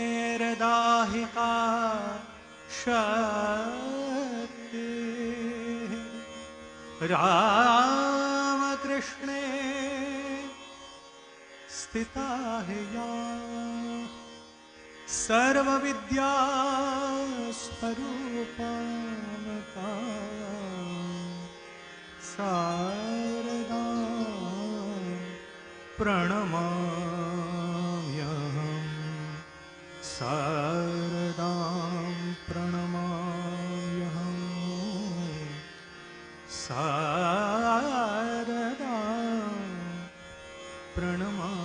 यथाग्नेर्दाहिका शक्ति रामकृष्णे स्थिता है या सर्वविद्या स्वरूपमता शारदा प्रणमाम्यहम् शारदां प्रणमाम्यहम् शारदां प्रणमाम्यहम्।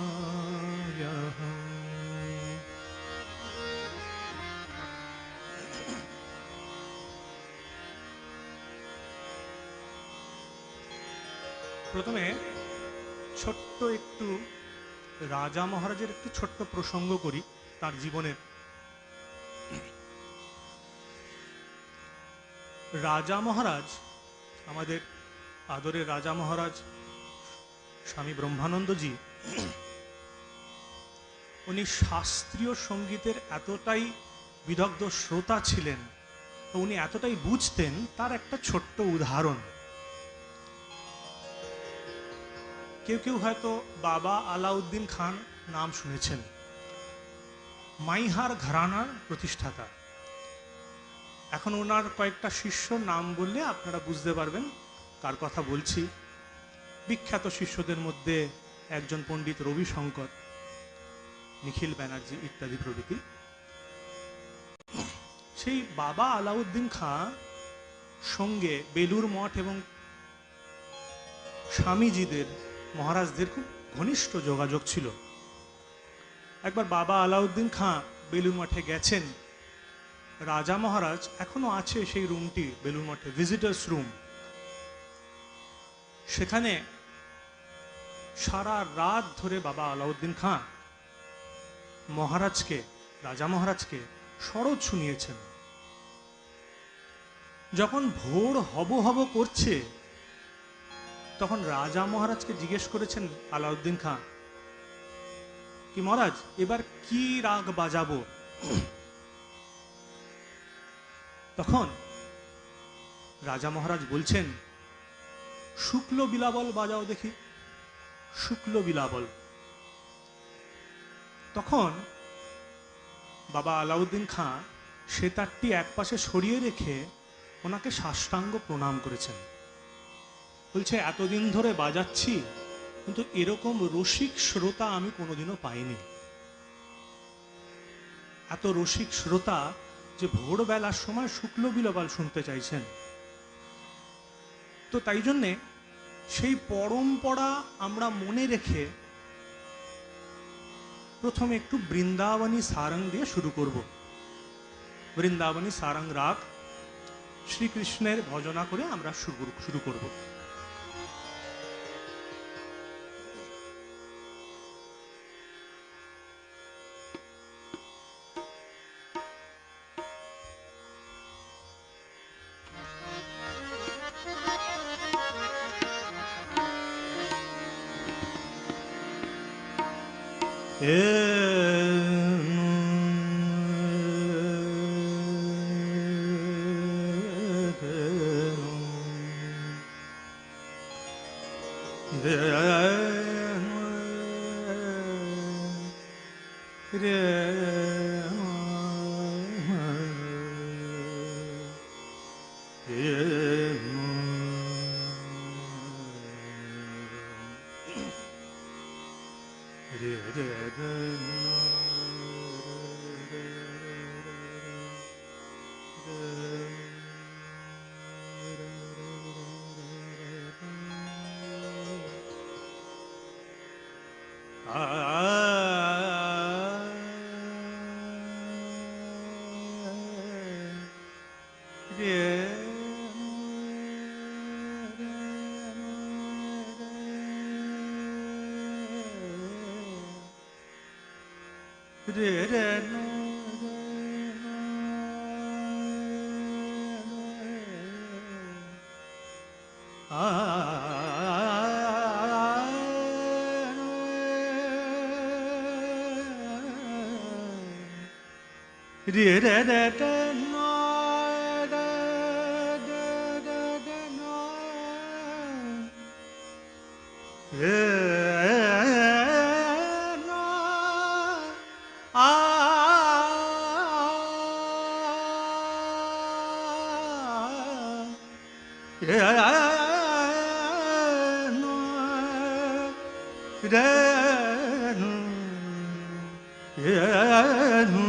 প্রথমে ছোট্ট একটু রাজা মহারাজের একটু ছোট্ট প্রসঙ্গ করি তার জীবনের। রাজা মহারাজ, আমাদের আদরের রাজা মহারাজ স্বামী ব্রহ্মানন্দজি, উনি শাস্ত্রীয় সঙ্গীতের এতটাই বিদগ্ধ শ্রোতা ছিলেন, উনি এতটাই বুঝতেন, তার একটা ছোট্ট উদাহরণ। কেউ কেউ হয়তো বাবা আলাউদ্দিন খান নাম শুনেছেন, মাইহার ঘরানার প্রতিষ্ঠাতা। এখন ওনার কয়েকটা শিষ্যর নাম বললে আপনারা বুঝতে পারবেন কার কথা বলছি। বিখ্যাত শিষ্যদের মধ্যে একজন পণ্ডিত রবি শঙ্কর, নিখিল ব্যানার্জি ইত্যাদি প্রভৃতি। সেই বাবা আলাউদ্দিন খাঁ সঙ্গে বেলুর মঠ এবং স্বামীজিদের, মহারাজদের খুব ঘনিষ্ঠ যোগাযোগ ছিল। একবার বাবা আলাউদ্দিন খাঁ বেলুর মঠে গেছেন। রাজা মহারাজ, এখনো আছে সেই রুমটি বেলুর মঠে, ভিজিটার্স রুম। সেখানে সারা রাত ধরে বাবা আলাউদ্দিন খাঁ মহারাজকে, রাজা মহারাজকে সরোদ শুনিয়েছেন। যখন ভোর হব হব করছে, তখন রাজা মহারাজকে জিজ্ঞেস করেছেন আলাউদ্দিন খাঁ, কি মহারাজ এবার কি রাগ বাজাবো? তখন রাজা মহারাজ বলছেন, শুক্ল বিলাবল বাজাও দেখি, শুক্ল বিলাবল। তখন বাবা আলাউদ্দিন খাঁ সেতারটি একপাশে সরিয়ে রেখে ওনাকে সাষ্টাঙ্গ প্রণাম করেছেন। বলছে, এতদিন ধরে বাজাচ্ছি, কিন্তু এরকম রসিক শ্রোতা আমি কোনোদিনও পাইনি। এত রসিক শ্রোতা যে ভোরবেলার সময় শুক্ল বিলাবল শুনতে চাইছেন। তো তাই জন্যে সেই পরম্পরা আমরা মনে রেখে প্রথমে একটু বৃন্দাবনী সারং দিয়ে শুরু করব। বৃন্দাবনী সারং রাগ শ্রীকৃষ্ণের ভজনা করে আমরা শুরু করব। রে রে নো রে রে রে রে নো রে রে রে রে নো রে নো আ রে নো রে নো রে নো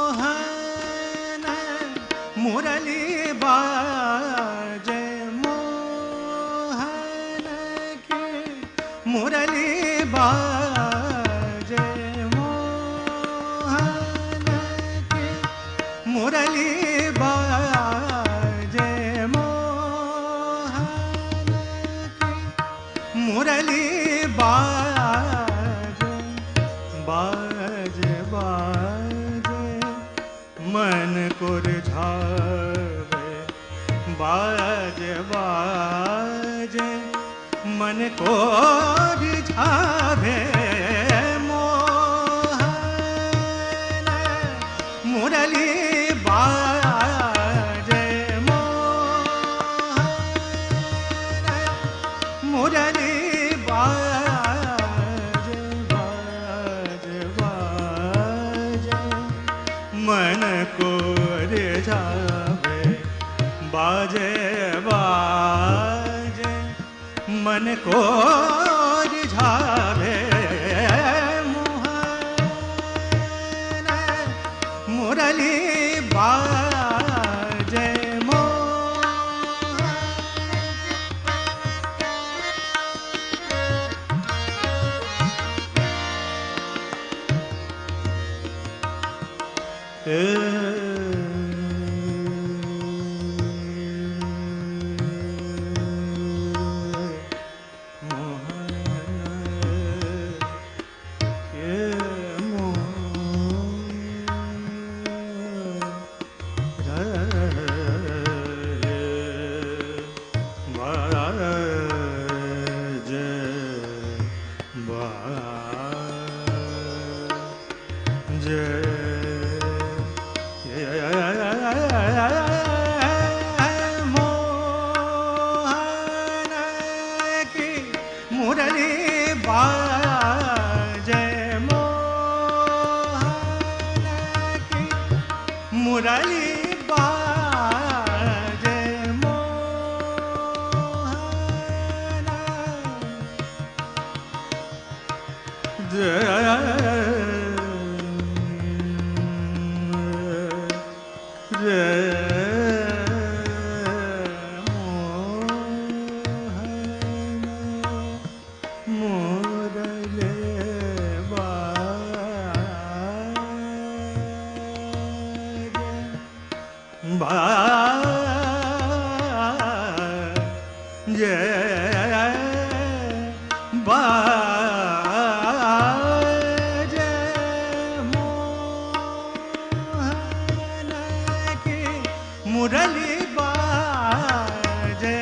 मोहन मुरली बाजे मोहन की मुरली बाजे मोहन की मुरली बाजे मोहन की मुरली बाजे बाजे बाजे मन को रिझावे बाजे बाजे मन को रिझावे मोहन मुरली बाजे मोहन मुरली बाजे बाजे बाजे मन को रिझावे बाजे बाजे मन को रिझावे मोहन मुरली बाजे मोहन की मुरली बाजे मोहन की मुरली बाजे मोहन मुरली बाजे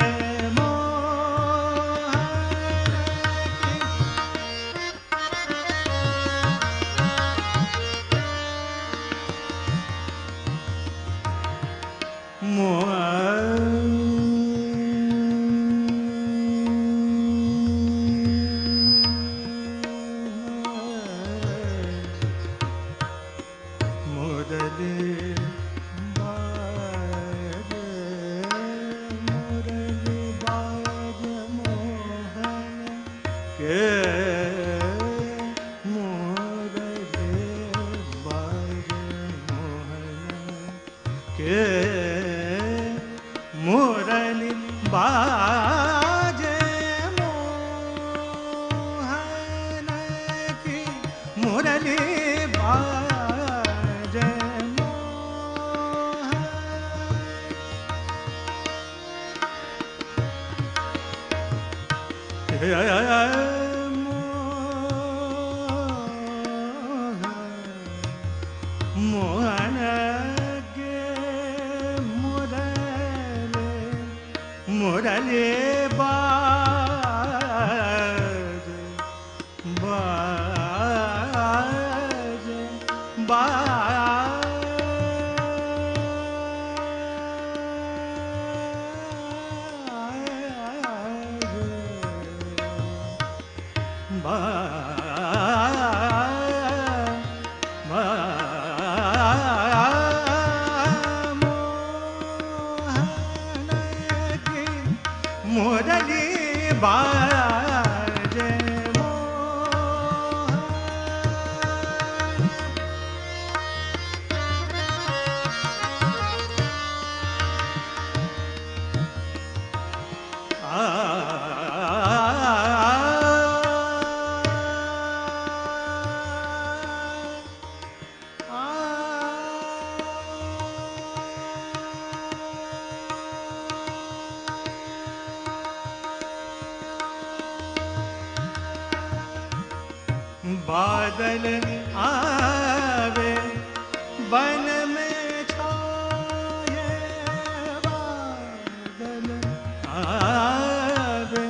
के मुरली बाजे मोहन की मुरली बाजे मोहन के मुरली बाज बाज मुरली बाजे बादल आवे बन में छाए बादल आवे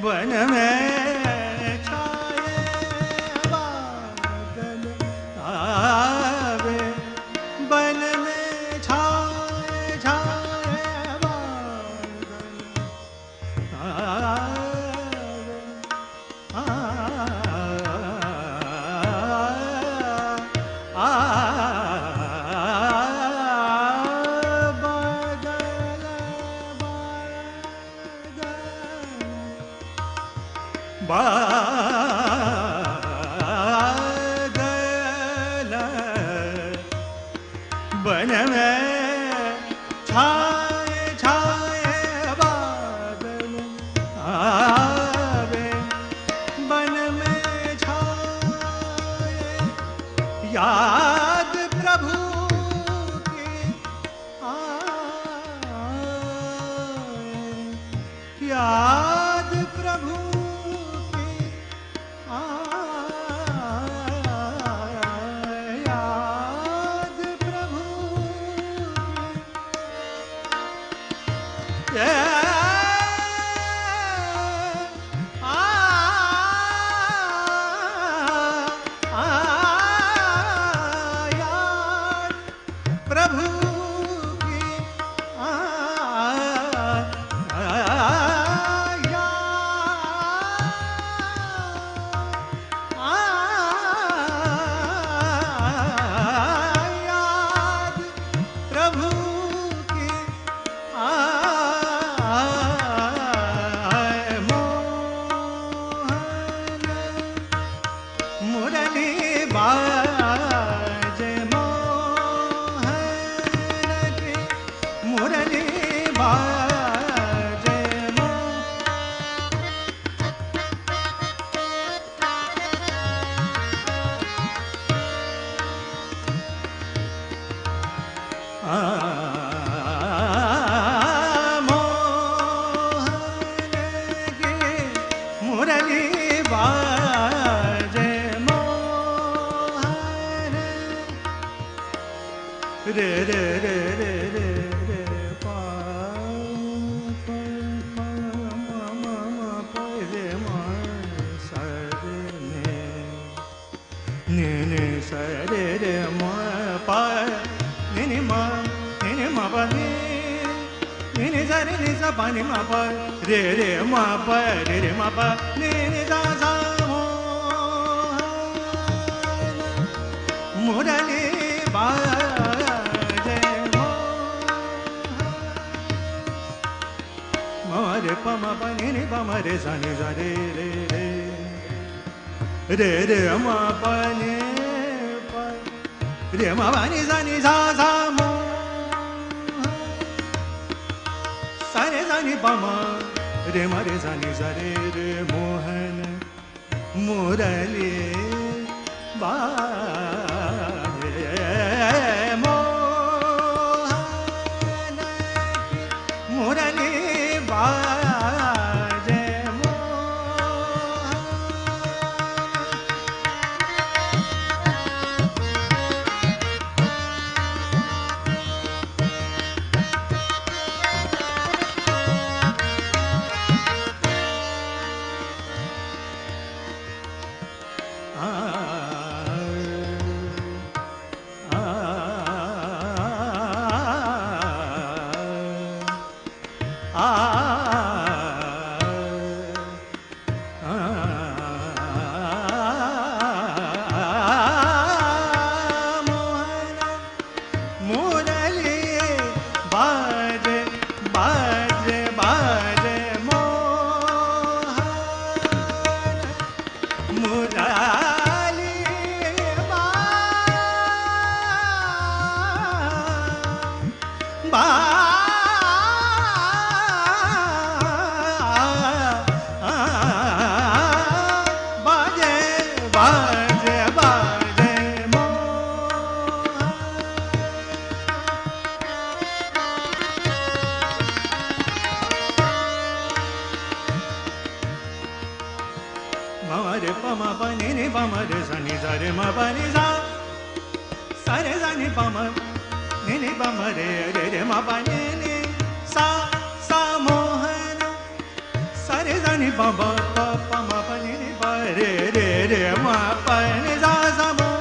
बन में छाए बादल आवे बन में छाए छाए बादल बादल बन में छाए छाए बादल आवे बन में छाए याद प्रभु की आए याद प्रभु रे रे रे रे रे रे पा पा पा मा मा मा पा रे मा सा रे ने सा रे रे मा पा ने मा पा ने सा रे ने सा पा ने मा पा रे रे मा पा रे रे मा पा ने सा सा मुरली बाजे रे पम पनि नि पम रे सा नि सा रे रे रे रे रे म पनि प रे म पनि सा नि सा सा म जानी पमा रे मरे जानी जरे रे मोहन मुरली बाजे मोहन मुरली बाजे मरे पमा पनि नि पमरे सनि सरे म पनि सा सरे सनि पम नि नि पमरे रे रे म पनि नि सा सा मोहन सरे सनि पम पम पनि नि प रे रे रे म पनि सा सा मो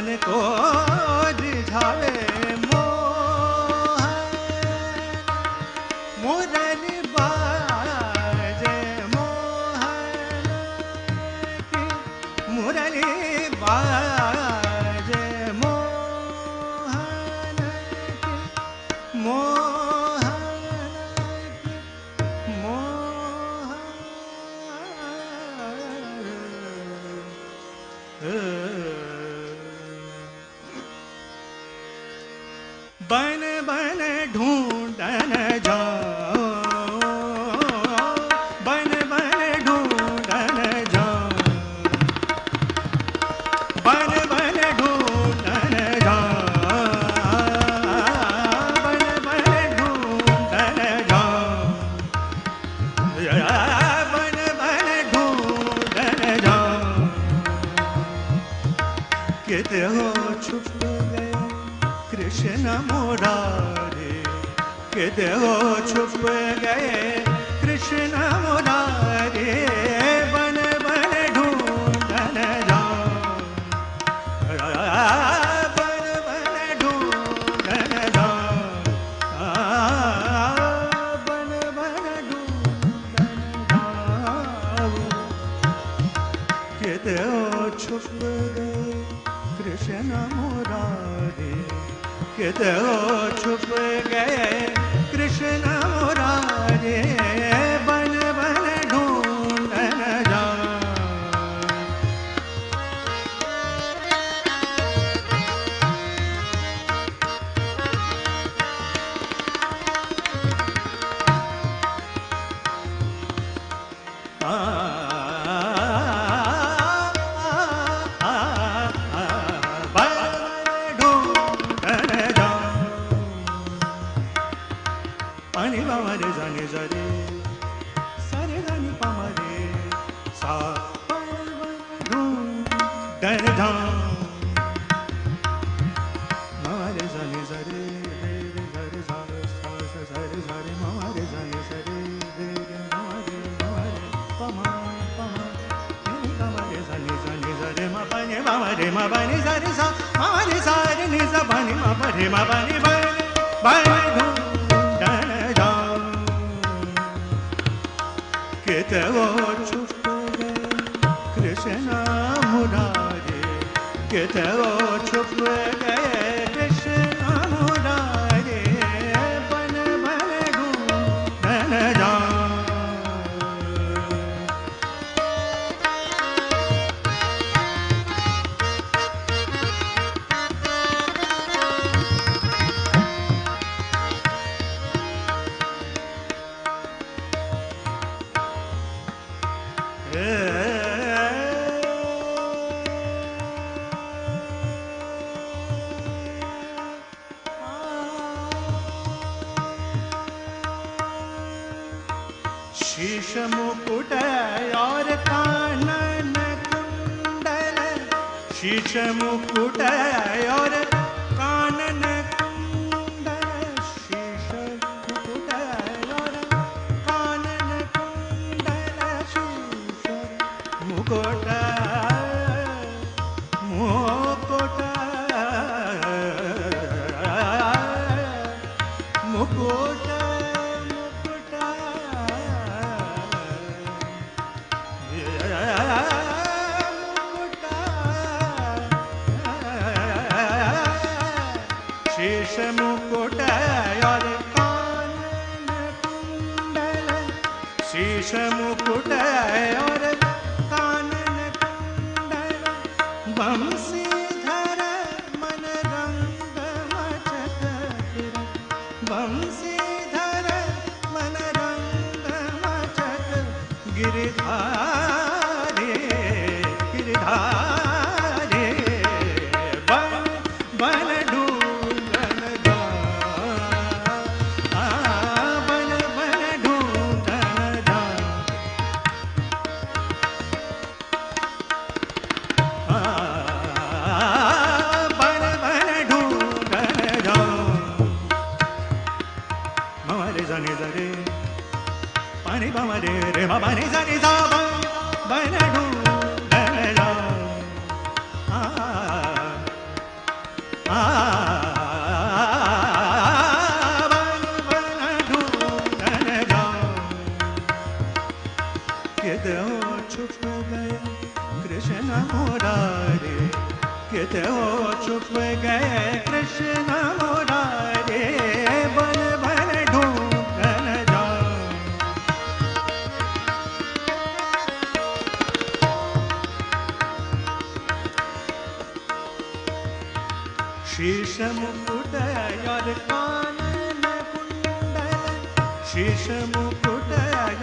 मन को रिझावे मुरली बाजे मोहन की मुरली बाजे मोहन की मोहन की मोहन बन बन ढूंढन जाओ बन बन ढूंढन जाओ बन बन ढूंढन जाओ बन बन ढूंढन जाओ बन बन ढूंढन जाओ किते हो छुप गए कृष्ण मुरारे किते हो छुप गए कृष्ण मुरारे बन बन ढूंढन जाओ बन बन ढूंढन जाओ बन बन ढूंढन जाओ किते हो छुप गए कृष्ण मुरारे किते हो छुप गए कृष्ण मुरारे बन बन ढूंढन जाओ pani pa ma re sa ni sa re sa re sa ni pa ma re sa pa ma dan dam ma re sa ni sa re re re sa re sa sa re sa re ma re sa ni sa re re ma re pa ma ni pa ma re sa ni re ma pa ni sa re sa ma re sa re ni sa pa ni ma pa ni ba किते वो छुप गए कृष्ण मुरारे किते वो छुप गए कृष्ण मुरारे बन बन ढूंढन जाओ शीश मुकुट और कानन कुंडल शीश मुकुट और कानन कुंडल शीश मुकुट और कानन कुंडल शीश मुकुट मुकुट मुकुट शीश मुकुट और कानन कुंडल शीश मुकुट और कानन कुंडल बंसीधर मन रंग मचक बंसीधर मन रंग मचक गिरधारे गिरधारे बन बन pani pa ma re re ma pa ni sa ni sa pa bana ढूंढन जाओ मुरारे किते हो छुप गए कृष्ण मुरारे बन बन ढूंढन जाऊं शीश मुकुट और कानन कुंडल शीश मुकुट और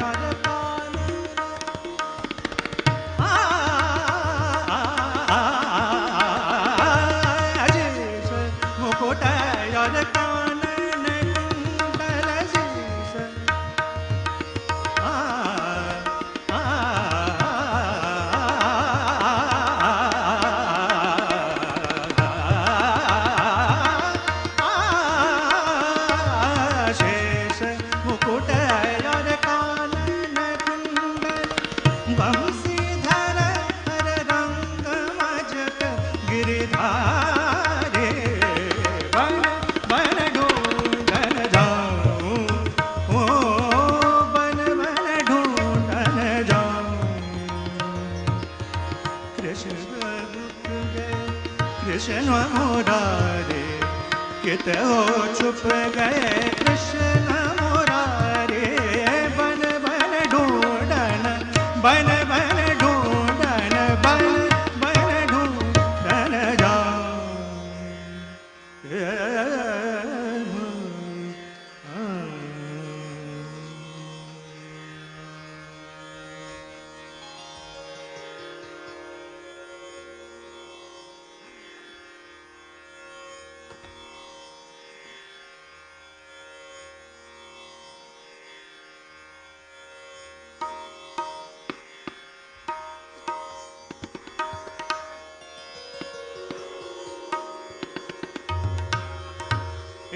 कृष्ण मुरारे किते हो छुप गए कृष्ण मुरारे बन बन ढूंढन बन बन ढूंढन बन बन ढूंढन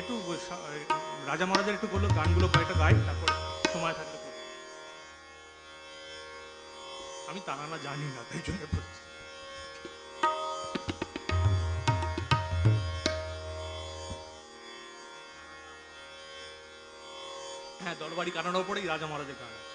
একটু রাজা মহারাজের একটু বললো গানগুলো কয়েকটা গাই তারপর সময় থাকলে আমি তারানা জানি না তাই জন্য বলছি হ্যাঁ দরবারি গানের ওপরেই রাজা মহারাজের গান আছে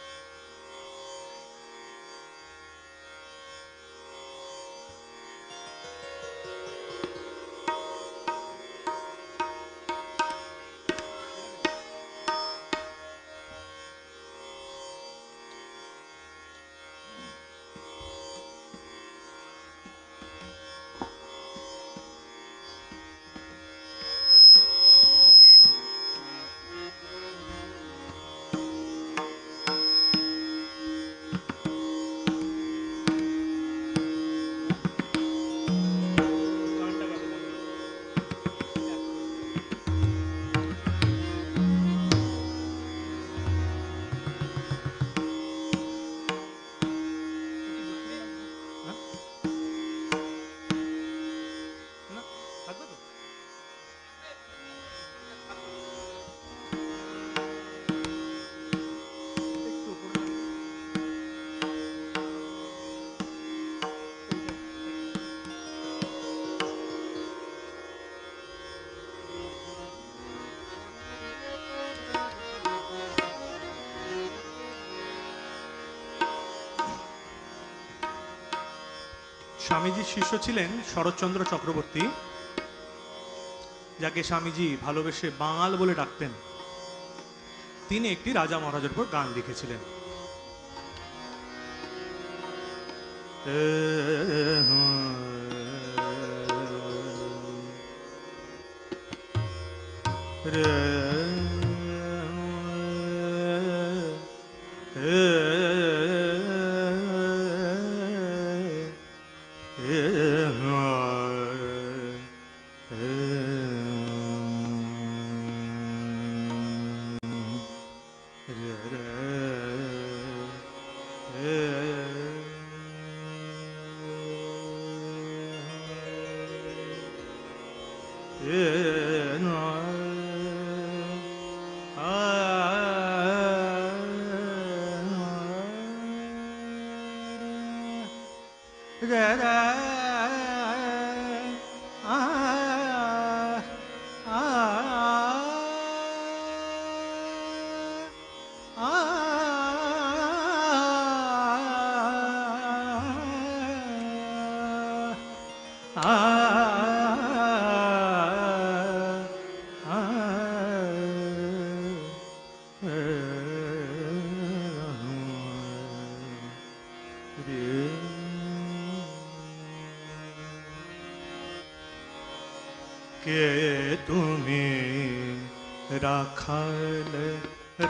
স্বামীজির শিষ্য ছিলেন শরৎচন্দ্র চক্রবর্তী যাকে স্বামীজি ভালোবেসে বাঙাল বলে ডাকতেন তিনি একটি রাজা মহারাজের উপর গান লিখেছিলেন আ কে তুমি রাখাল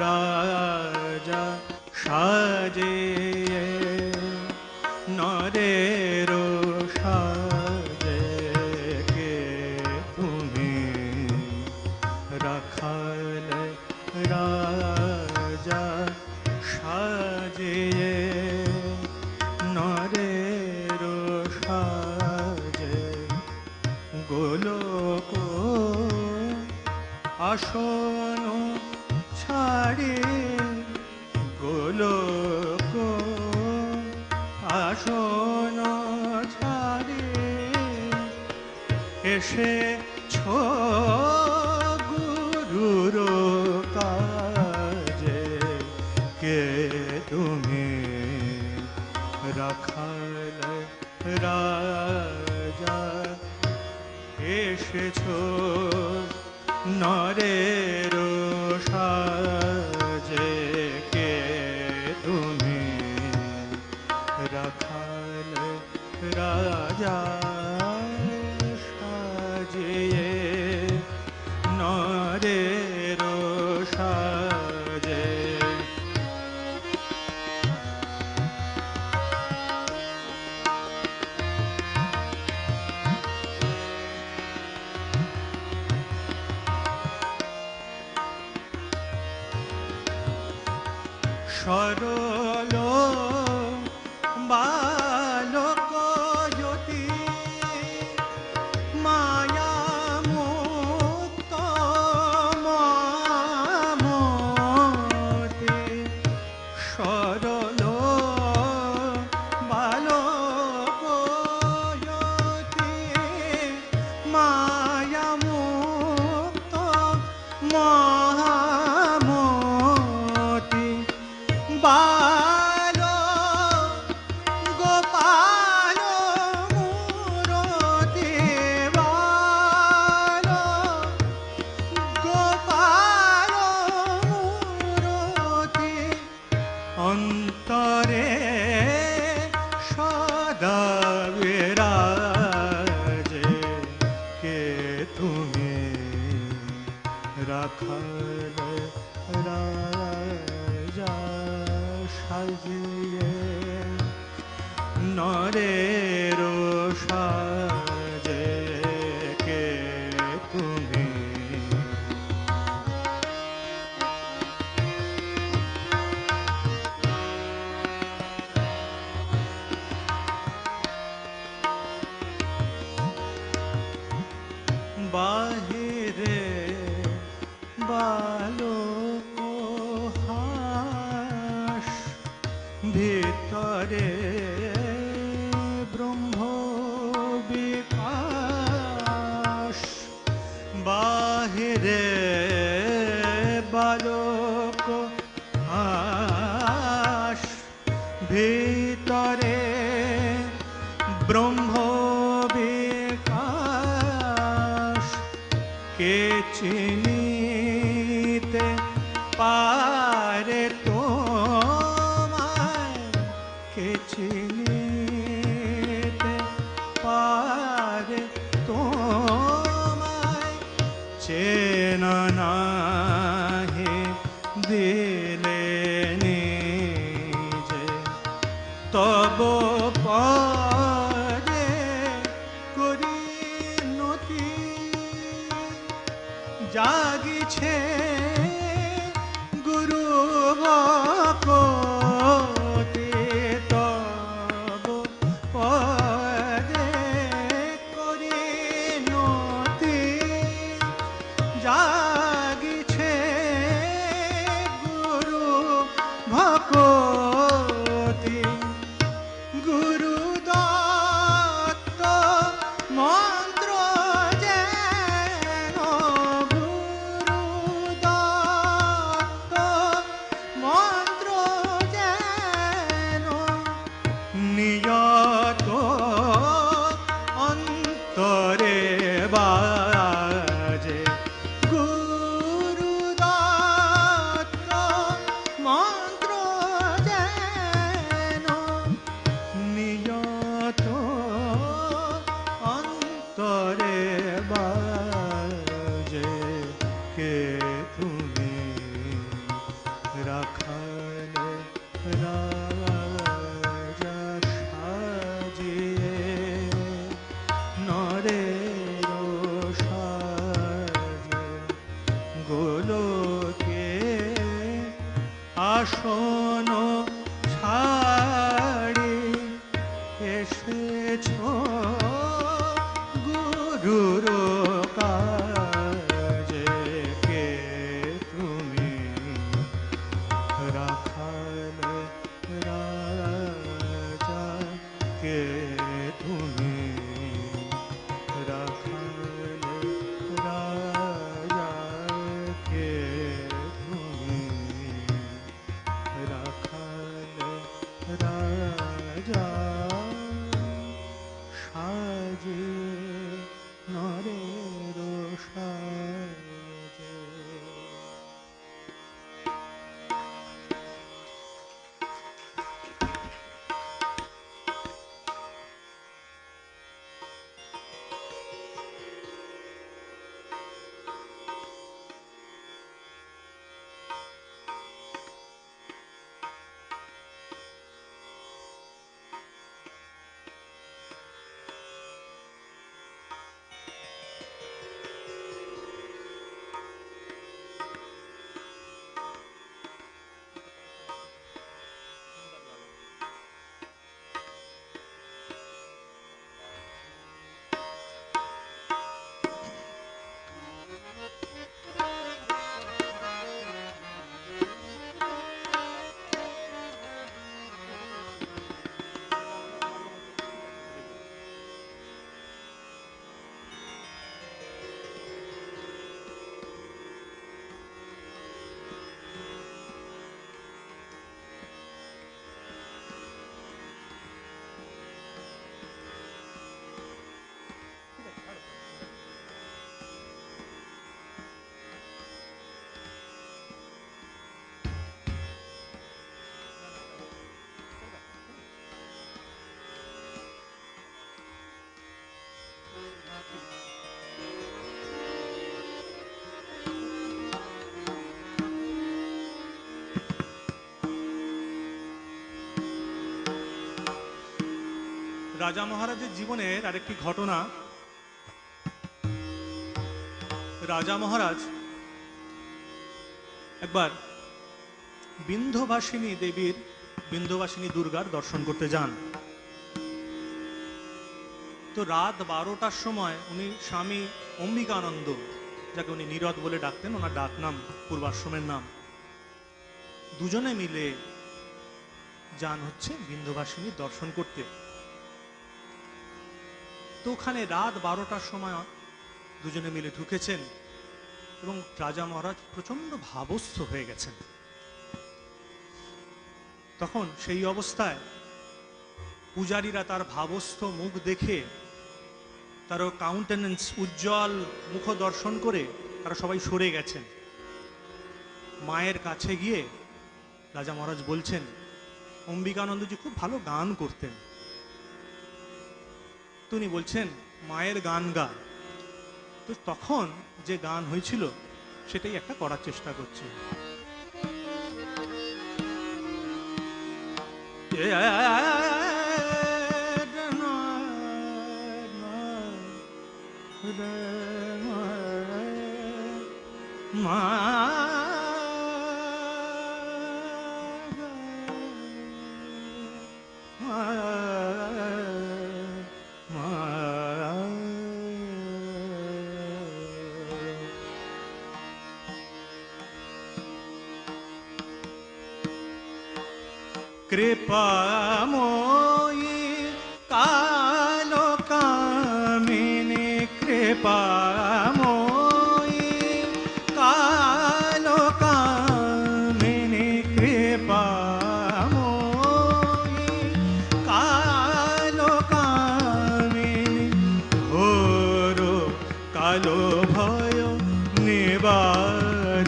রাজা সাজিয়ে নরের সাজে কে তুমি রাখাল রাজা সাজিয়ে নরের সাজে গোলক আসন ছাড়ে গোলক আসন ছাড়ে এসেছ গুরুর কাজে কে তুমি রাখাল রাজা এসেছ নরের সাজে কে তুমি রাখাল রাজা সাজিয়ে নরের সাজে সরল বালক জ্যোতি মায়া মুক্ত মতি সরল বালক জ্যোতি মায়া মুক্ত মহামতি বাল গোপাল মূরতি বাল গোপাল মূরতি অন্তরে সদা বিরাজে কে তুমি রাখাল রাজা সাজিয়ে নরের সাজে কে তুমি বাহিরে বালক হাস ভিতরে ব্রহ্ম বিকাশ বাহিরে বালক হাস ভিতরে ব্রহ্ম বিকাশ কে চিনিতে পারে তোমায় কে চিনিতে পারে তোমায় চেনা নাহি দিলে নিজে তব পরে করি নতি জাগিছে গুরু ভকতি তব পদে করি নতি জাগিছে গুরু ভকতি গুরু দত্ত মন্ত্র যেন গুরু গুরু কাজে কে তুমি রাখাল রাজা কে তুমি রাখাল রাজা কে তুমি রাখাল রাজা সাজে নরের সাজে। রাজা মহারাজের জীবনের আরেকটি ঘটনা। রাজা মহারাজ একবার বিন্ধ্যবাসিনী দেবীর, বিন্ধ্যবাসিনী দুর্গার দর্শন করতে যান। তো রাত 12টার সময় উনি স্বামী অম্বিকানন্দ, যাকে উনি নীরদ বলে ডাকতেন, ওনার ডাক নাম, পূর্বাশ্রমের নাম, দুজনে মিলে যান হচ্ছে বিন্ধ্যবাসিনীর দর্শন করতে। তো ওখানে রাত 12টার সময় দুজনে মিলে ঢুকেছেন এবং রাজা মহারাজ প্রচন্ড ভাবস্থ হয়ে গেছেন। তখন সেই অবস্থায় পূজারীরা তার ভাবস্থ মুখ দেখে, তার কাউন্টেনেন্স উজ্জ্বল মুখ দর্শন করে তারা সবাই সরে গেছেন। মায়ের কাছে গিয়ে রাজা মহারাজ বলছেন, অম্বিকানন্দজি খুব ভালো গান করতেন। তিনি বলছেন, মায়ের গান গা। তো তখন যে গান হয়েছিল সেটাই একটা করার চেষ্টা করছি। কৃপাময়ী কালো কামিনী কৃপাময়ী কালো কামিনী কৃপাময়ী কালো কামিনী ঘোর কালো ভয় নিবারিণী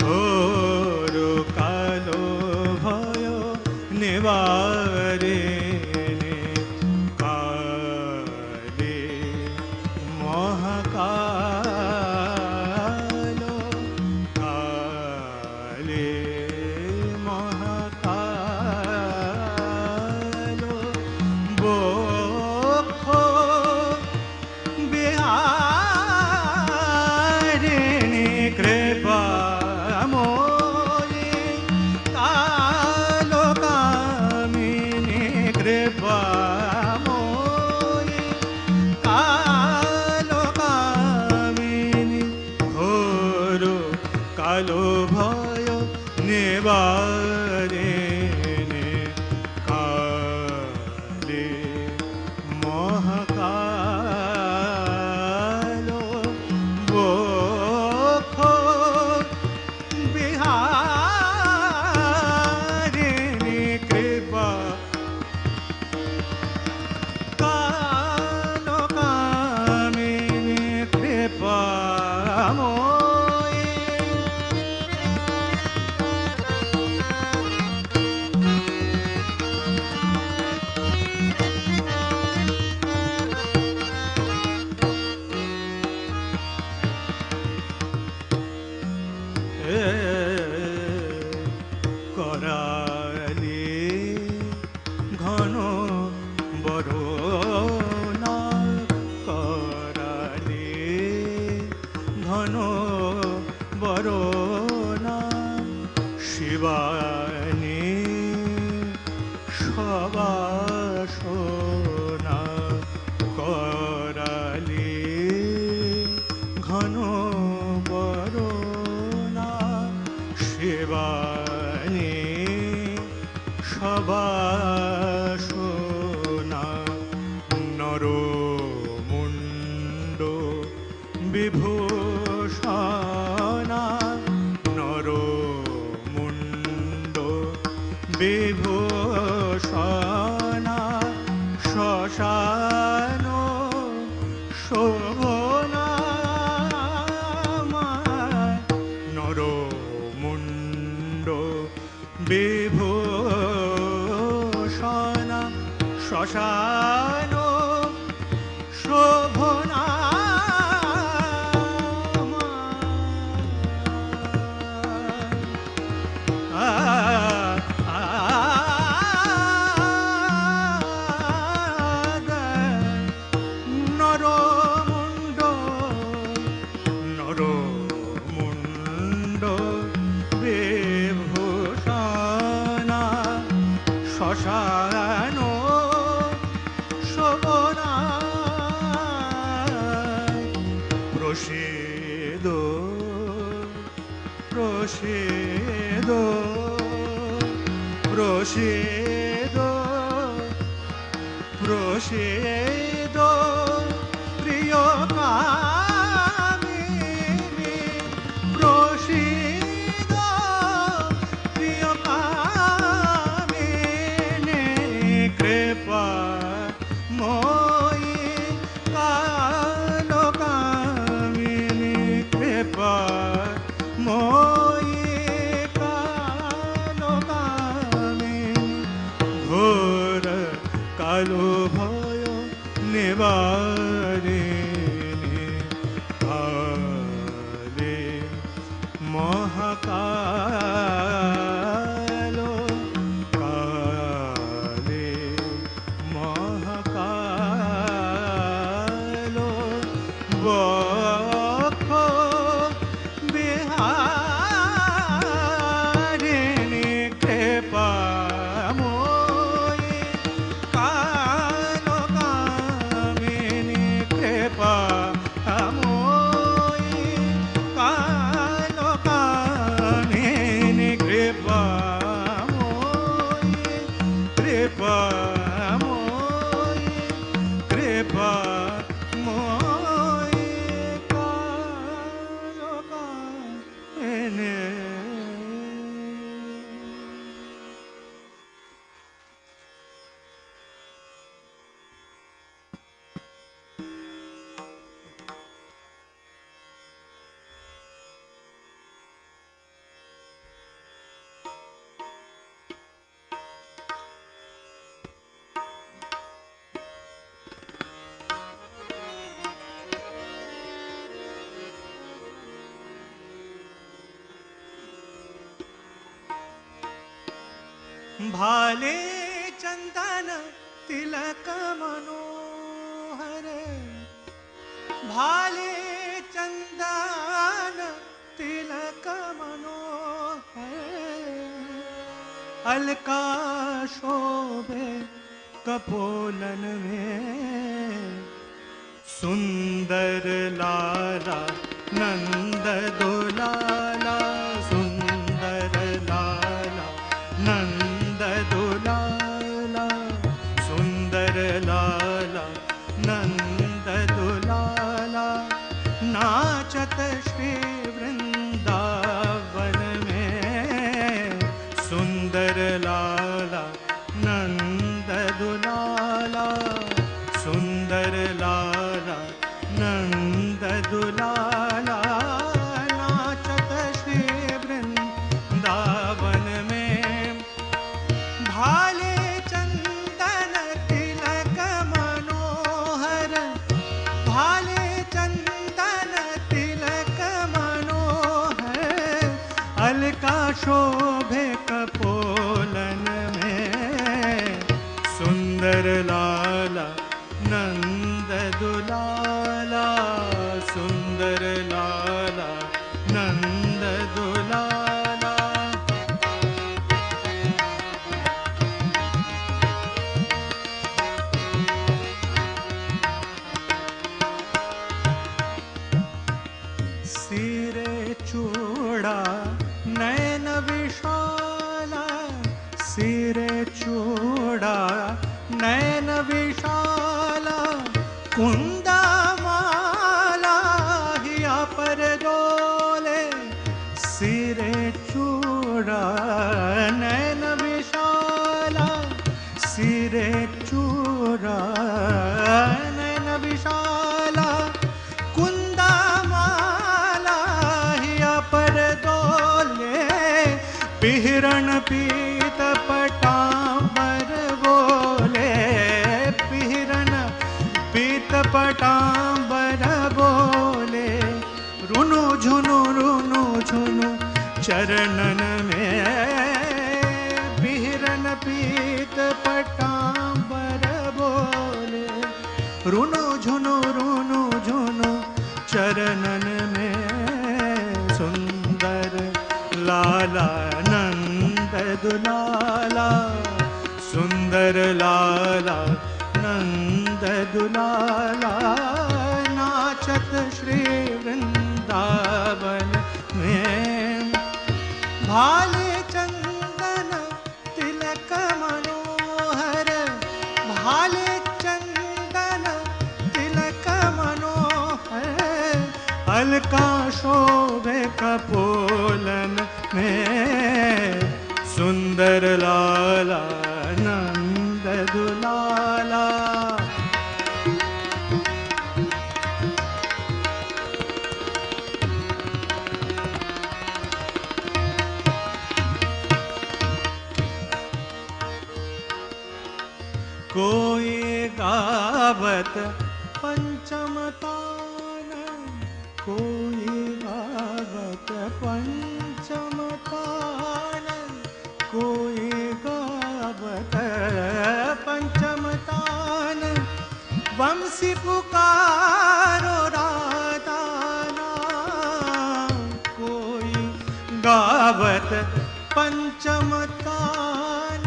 ঘোর কালো ভয় নিবারিণী কালী মহাকাল কালী মহাকাল বক্ষ বিহার নরমুণ্ড বিভূষণা নরমুণ্ড বিভূষণা শ্মশান শোভনা নরমুণ্ড বিভূষণা শ্মশান শোভনা নরমুণ্ড নরমুণ্ড বিভূষণা শ্মশান শোভনা প্রসিদ প্রসিদ প্রসিদ প্রসিদ প্রিয় কামিনী প্রসিদ প্রিয় কামিনী কৃপা মই কাল কামিনী কৃপা মই কাল কামিনী ঘোর কালো ভয় নিবারিণী কালে মহাকাল কালে মহাকাল বক্ষ বিহারিণী কৃপা মই কাল কামিনী কৃপা মই কাল কামিনী কৃপা মই কৃপা মই কৃপা মই কাল কামিনী भाले चंदन तिलक मनोहर भाले चंदन तिलक मनोहर अलका शोभे कपोलन में सुंदर लाला नंद दुलाला सुंदर लाला नंद दुलाला सुंदर लाला नंद दुलाला नाचत श्री वृंदावन में सुंदर लाला नंद दुलाला सुंदर लाला नंद दुलाला नाचत श्री वृंदावन में भाले चंदन तिलक मनोहर भाले चंदन तिलक मनोहर अलका शोभे कपोलन में सुंदर लाला नंद दुलाला सुंदर लाला नंद दुलाला सिरे चूड़ा नयन विशाला सिरे चूड़ा नयन विशाला कुंदा माला हिया पर डोले, सिरे चूड़ा नैन विशाला, सिरे चूड़ा नैन विशाला, कुंदा माला हिया पर डोले, पिहरन पीत पटांबर बोले, पिहरन पीत पटांबर बोले, रुनु झुनु चरणन में, पिहरन पीत पटांबर बोले, रुनु झुनु चरणन में, सुंदर लाला नंद दुलाला, सुंदर लाला नंद दुलाला, नाचत श्री वृंदावन में, भाले चंदन तिलक मनोहर, भाले चंदन तिलक मनोहर, अलका शोभे कपोलन में, सुंदर लाला नंद दुलाला। कोई गावत पंचम तान, कोई गावत पंचम तान, कोई गावत पंचम तान, वंशी पुकारो राधा नाम, कोई गावत पंचम तान,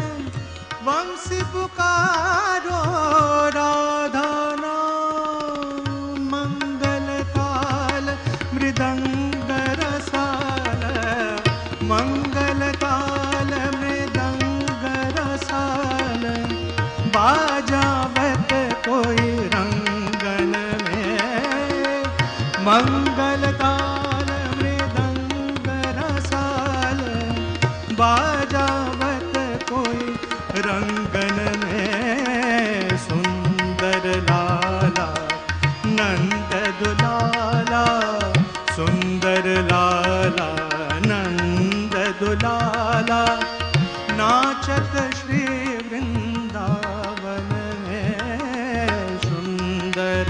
वंशी पुकारो राधा नाम, मंगल काल मृदंग रसाल, मंगल काल मृदंग रसाल, बाजावत कोई रंगन में, मंगल काल मृदंग रसाल, बाजावत कोई रंगन में, सुंदर लाला नंद दुलाला, सुंदर लाला नंद दुलाला, नाचत श्री वृंदावन में, सुंदर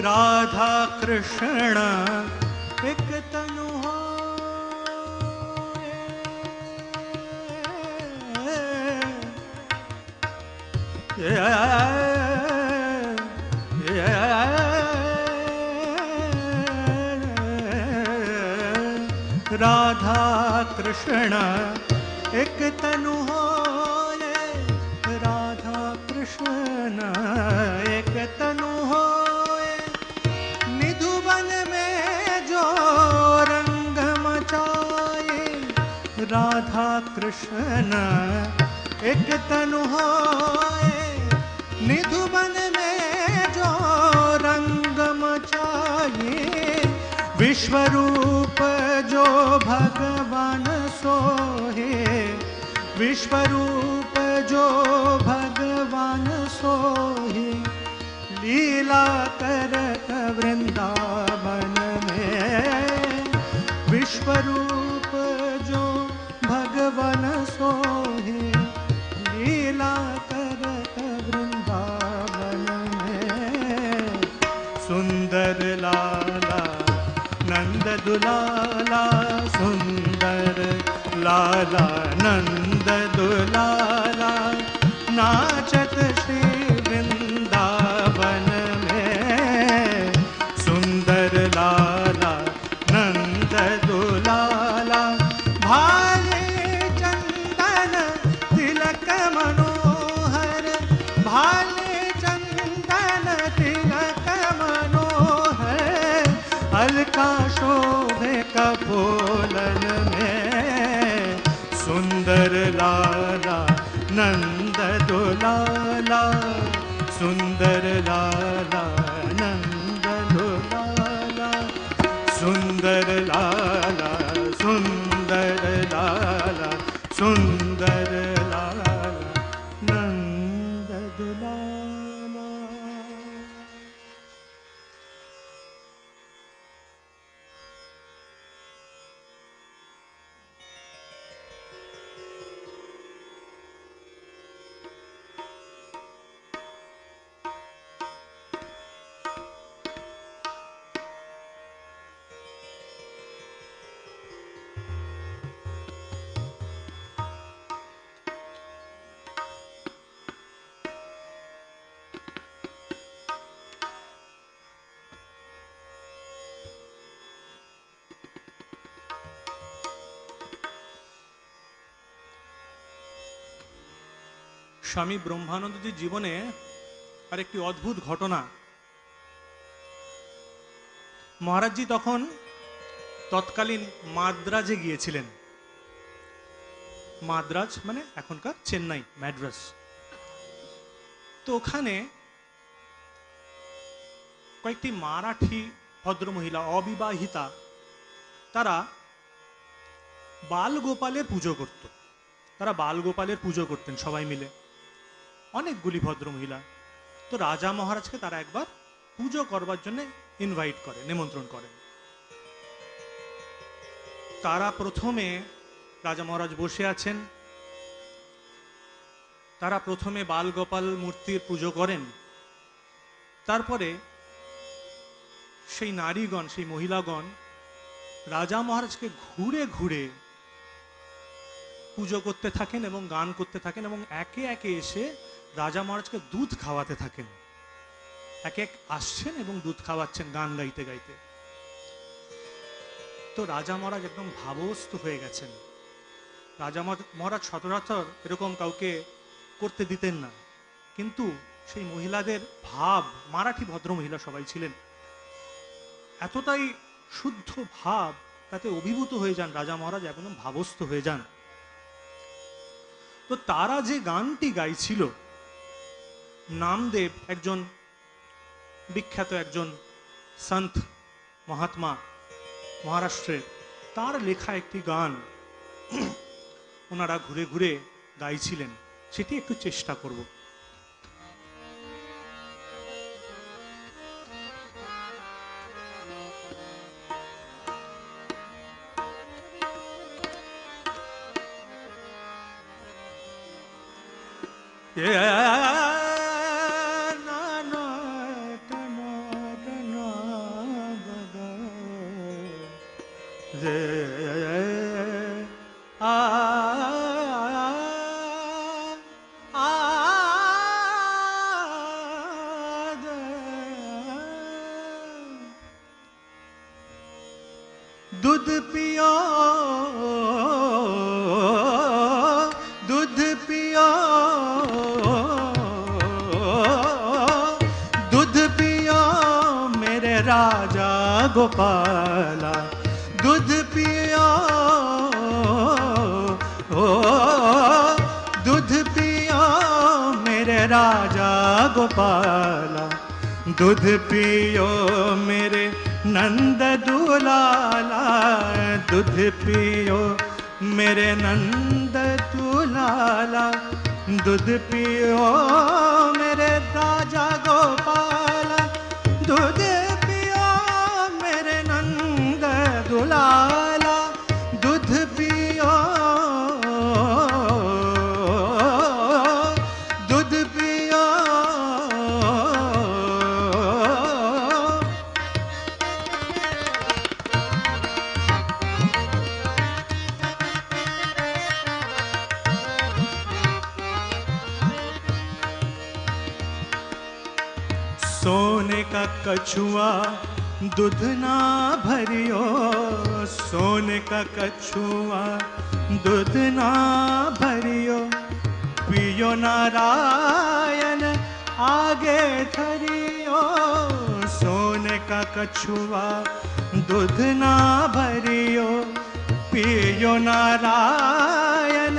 राधा कृष्ण एक तनु राधा कृष्ण एक तनु होए, राधा कृष्ण एक तनु होए, निधुवन में जो रंग मचाए, राधा कृष्ण एक तनु होए, निधुवन में जो रंग मचाए, विश्वरूप जो भगवान सोहे, विश्वरूप जो भगवान सोहे, लीला करत वृंदावन में, विश्वरूप जो भगवान सोहे, लीला करत वृंदावन में, सुंदर लाला नंद दुलाला, सुंदर लाला नंद दुलाला, नाचत श्री वृंदावन में, सुंदर लाला नंद दुलाला, भाले चंदन तिलक मनोहर, भाले चंदन तिलक मनोहर, अलका शोभे कपोल लालन में सुंदर लाला नंद दुलाला सुंदर लाला नंद दुलाला सुंदर लाला सुंदर लाला सुंदर लाला नंद दुलाला। স্বামী ব্রহ্মানন্দজির জীবনে আরেকটি অদ্ভুত ঘটনা। মহারাজজি তখন তৎকালীন মাদ্রাজে গিয়েছিলেন। মাদ্রাজ মানে এখনকার চেন্নাই, ম্যাড্রাস। তো ওখানে কয়েকটি মারাঠি ভদ্রমহিলা অবিবাহিতা তারা বালগোপালের পুজো করত। তারা বালগোপালের পুজো করতেন সবাই মিলে, অনেকগুলি ভদ্রমহিলা। তো রাজা মহারাজকে তারা একবার পুজো করবার জন্য ইনভাইট করে, নিমন্ত্রণ করেন। তারা প্রথমে, রাজা মহারাজ বসে আছেন, তারা প্রথমে বালগোপাল মূর্তির পুজো করেন। তারপরে সেই নারীগণ, সেই মহিলাগণ রাজা মহারাজকে ঘুরে ঘুরে পুজো করতে থাকেন এবং গান করতে থাকেন এবং একে একে এসে রাজা মহারাজকে দুধ খাওয়াতে থাকেন। এক এক আসছেন এবং দুধ খাওয়াচ্ছেন গান গাইতে গাইতে। তো রাজা মহারাজ একদম ভাবস্থ হয়ে গেছেন। রাজা মহারাজ সচরাচর এরকম কাউকে করতে দিতেন না, কিন্তু সেই মহিলাদের ভাব, মারাঠি ভদ্র মহিলা সবাই ছিলেন, এতটাই শুদ্ধ ভাব, তাতে অভিভূত হয়ে যান রাজা মহারাজ, একদম ভাবস্থ হয়ে যান। তো তারা যে গানটি গাইছিল, নামদেব একজন বিখ্যাত একজন সন্ত মহাত্মা মহারাষ্ট্রের, তার লেখা একটি গান ওনারা ঘুরে ঘুরে গাইছিলেন, সেটি একটু চেষ্টা করব। दूध पियो दूध पियो दूध पियो मेरे राजा गोपाला, दूध पियो दूध पियो मेरे राजा गोपाला, दूध पियो मेरे नंद दुलाला, दूध पियो मेरे नंद दुलाला, दूध पियो मेरे राजा गोपाला, दूध पियो मेरे नंद दुलाला, दूध पियो दूध पियो। सोने का कछुआ दूध ना भरियो, सोने का कछुआ दूध ना भरियो, पियो नारायण आगे धरियो, सोने का कछुआ दूध ना भरियो, पियो नारायण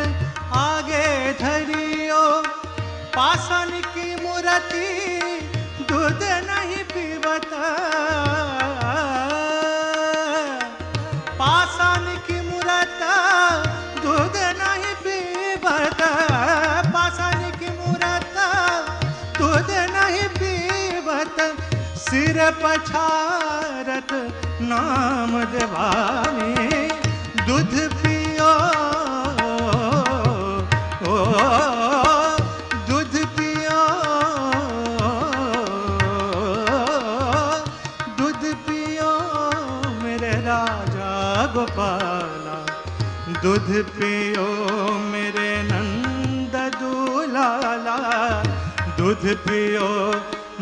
आगे धरियो, पाषाण की मूर्ति दूध नहीं पीवत, पाषाण की मूर्ति दूध नहीं पीवत, पाषाण की मूर्ति दूध नहीं पीवत, सिर पछारत नाम देवानी दूध पियो, ओ दूध पियो, दूध पियो मेरे राजा गोपाला, दूध पियो मेरे नंद दुलाला, दूध पियो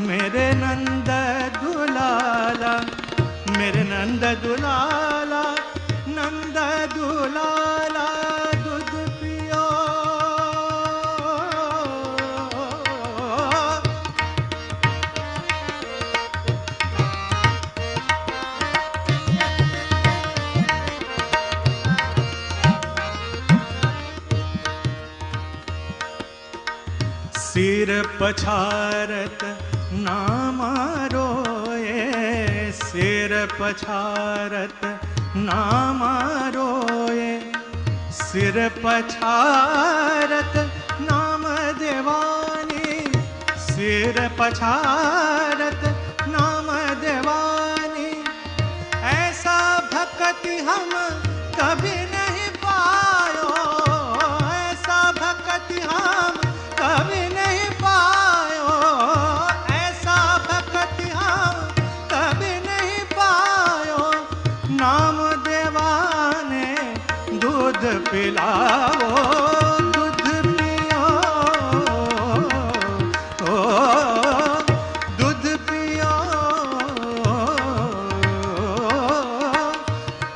मेरे नंद दुलाला, मेरे नंद दुलाला, नंद दुलाला दूध पियो। सिर पछारत नाम रोए, सिर पछारत नाम रोए, सिर पछारत नाम देवानी, सिर पछारत नाम देवानी, ऐसा भक्ति हम कभी नहीं पायो, ऐसा भक्ति हम कभी नहीं पायो, ऐसा भक्ति हम कभी नहीं पायो, नाम देवाने दूध पिलाओ, दूध पियो, ओ दूध पियो,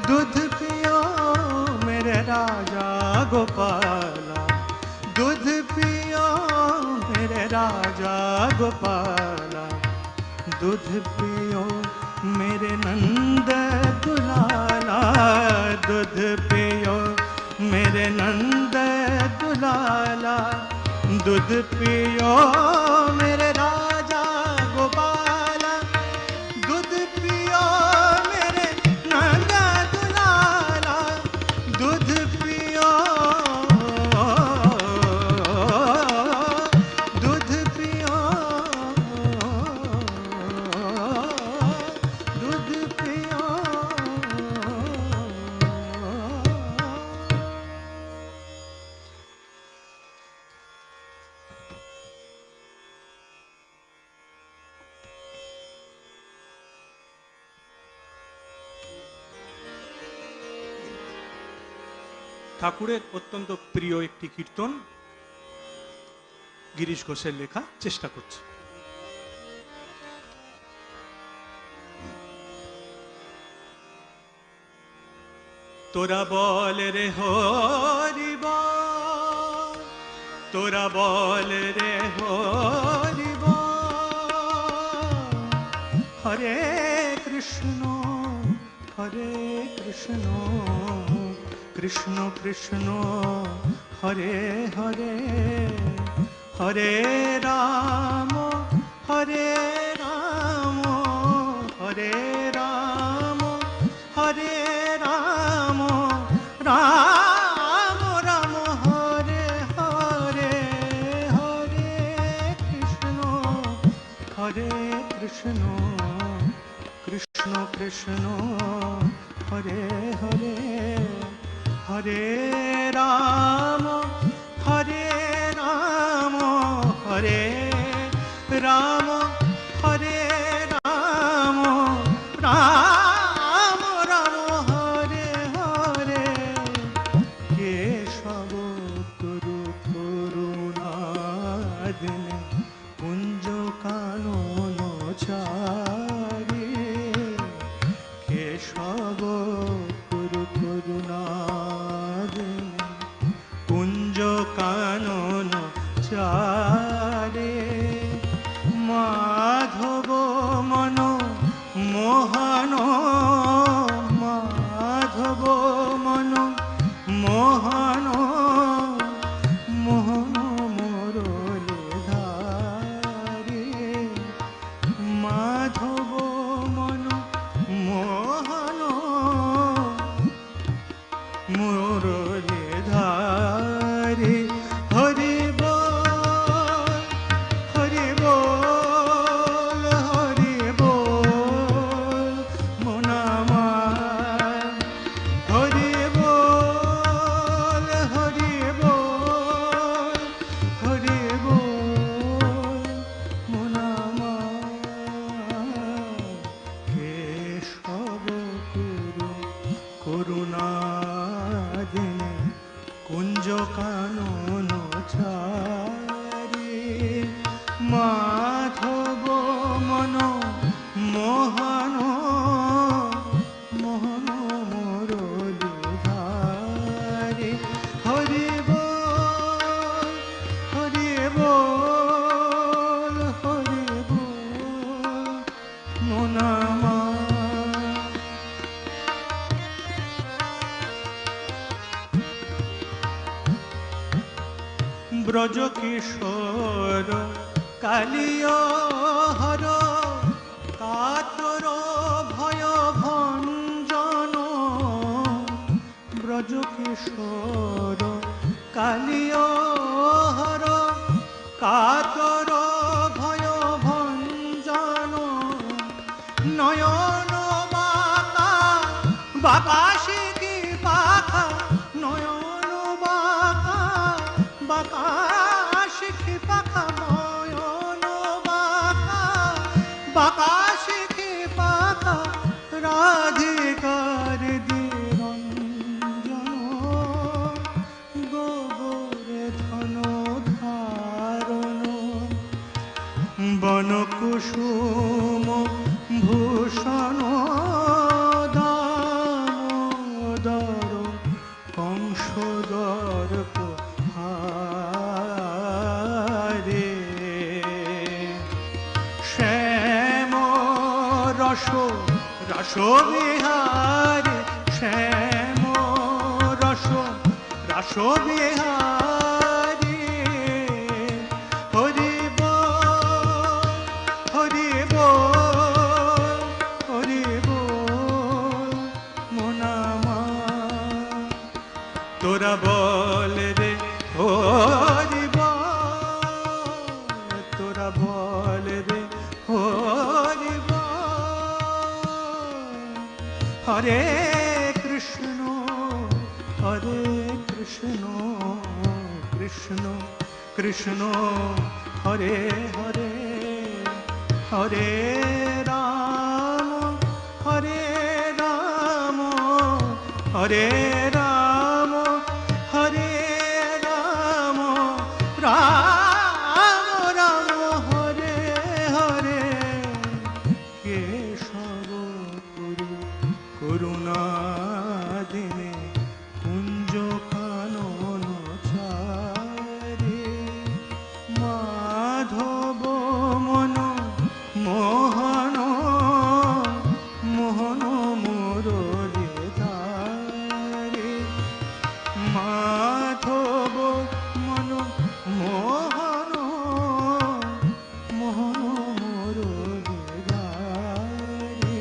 दूध पियो मेरे राजा गोपाला, दूध पियो मेरे राजा गोपाला, दूध पियो मेरे नंद दुलाला, दूध पियो मेरे नंद दुलाला, दूध पियो मेरे राजा गोपाला, दूध पियो मेरे नंद दुलाला, दूध पियो, दूध पियो, दूध पियो। ঠাকুরের অত্যন্ত প্রিয় একটি কীর্তন গিরিশ ঘোষের লেখা, চেষ্টা করছি। তোরা বল রে হরি বল, তোরা বল রে হরি বল, হরে কৃষ্ণ হরে কৃষ্ণ, কৃষ্ণ কৃষ্ণ হরে হরে, হরে রাম হরে রাম, হরে রাম হরে রাম, রাম রাম হরে হরে, হরে কৃষ্ণ কৃষ্ণ কৃষ্ণ হরে হরে, হরে রাম হরে রাম, হরে রাম হরে রাম, রাম রাম হরে হরে, কেশব তরু করুণাদিনে কুঞ্জ কানন চারি, কেশব করু করুণাদিনে কুঞ্জ কানন চারে, মাধব মন মোহন, মাধব মন মুরলি ধারে হরি বল হরি বল হরি বল মন আমার হরি বল হরি বল হরি বল মন আমার কেশব গুরু করুণা দিনে কুঞ্জ কানন চারি মাধব মন মোহন মোহন মুরলি ধারে হরি বল হরি বল হরি বল মন আমার ব্রজ কিশোর কালিয় হর কাতর ভয় ভঞ্জন ব্রজ কিশোর কালিয় হর কাতর ভয় ভঞ্জন নয়ন বাঁকা বাঁকা শিখি পাখা নয়ন বাঁকা বাঁকা শিখি পাখা নয়ন বাঁকা বাঁকা শিখি পাখা রাধিকার দিরঞ্জন গোবরে ধন ধারণ বন কুসুম ভূষণ দামোদর কংসদর হারে শ্যাম রস রস বিহারে শ্যাম রস রস বিহারে হরি বল হরি বল হরি বল মন আমার তোরা বল রে হরি বল তোরা বল রে হরি বল হরে কৃষ্ণ কৃষ্ণ কৃষ্ণ হরে হরে হরে রাম হরে রাম হরে রাম হরে রাম রাম রাম হরে হরে কেশব গুরু করুণা দিনে কুঞ্জ কানন চারে মাধব মন মোহন মোহন মুরলি ধারে মাধব মন মোহন মোহন মুরলি ধারে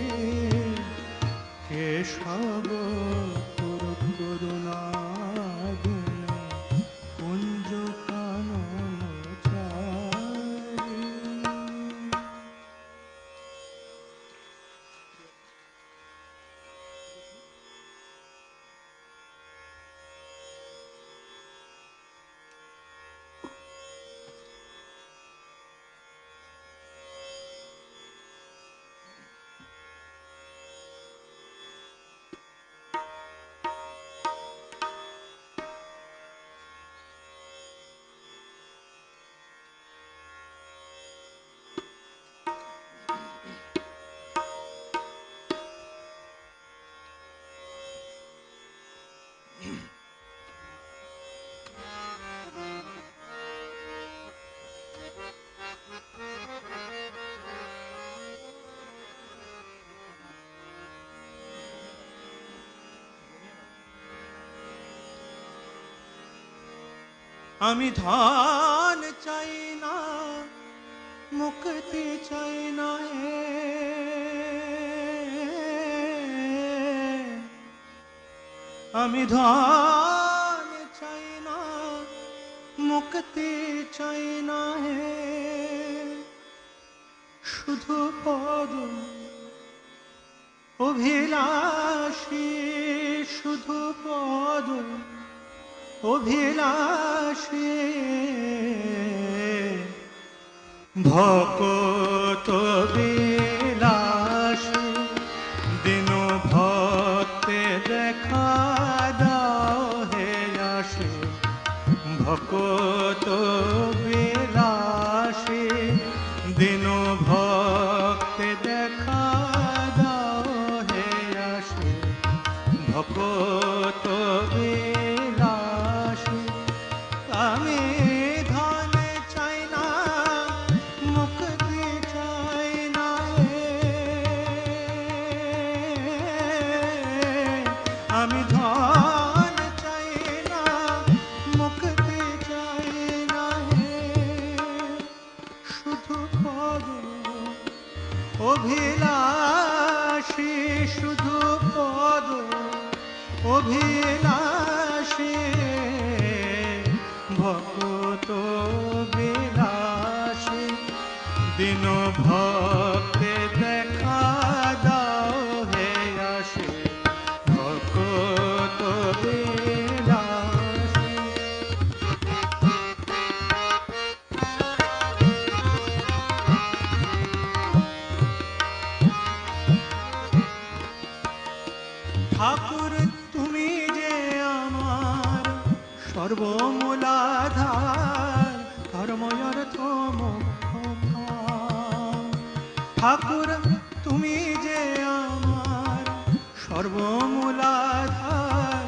কেশব গুরু করুণা দিনে কুঞ্জ কানন চারি আমি ধন চাই না মুক্তি চাই না আমি ধন চাই না, মুক্তি চাই না হে, শুধু পদ অভিলাষী, শুধু পদ অভিলাষী। ভকত বিলাসী দিন ভক্তে দেখা দাও হে আসে। ভকত বিলাসী দিন ভক্তে দেখা দাও হে আসে। ভকত বিলাসী আমি ধন চাই না, মুক্তি চাই না হে, আমি ধন চাই না, মুক্তি চাই না হে, শুধু পদ অভিলাষী, শুধু পদ অভিলাষী। ভকত বিলাসী দিন ভক্তে দেখা দাও হে আসে। ভকত বিলাসী ঠাকুর তুমি যে আমার সর্বমূলাধার, ধর্ম অর্থ মোক্ষ ধাম। ঠাকুর তুমি যে আমার সর্বমূলাধার,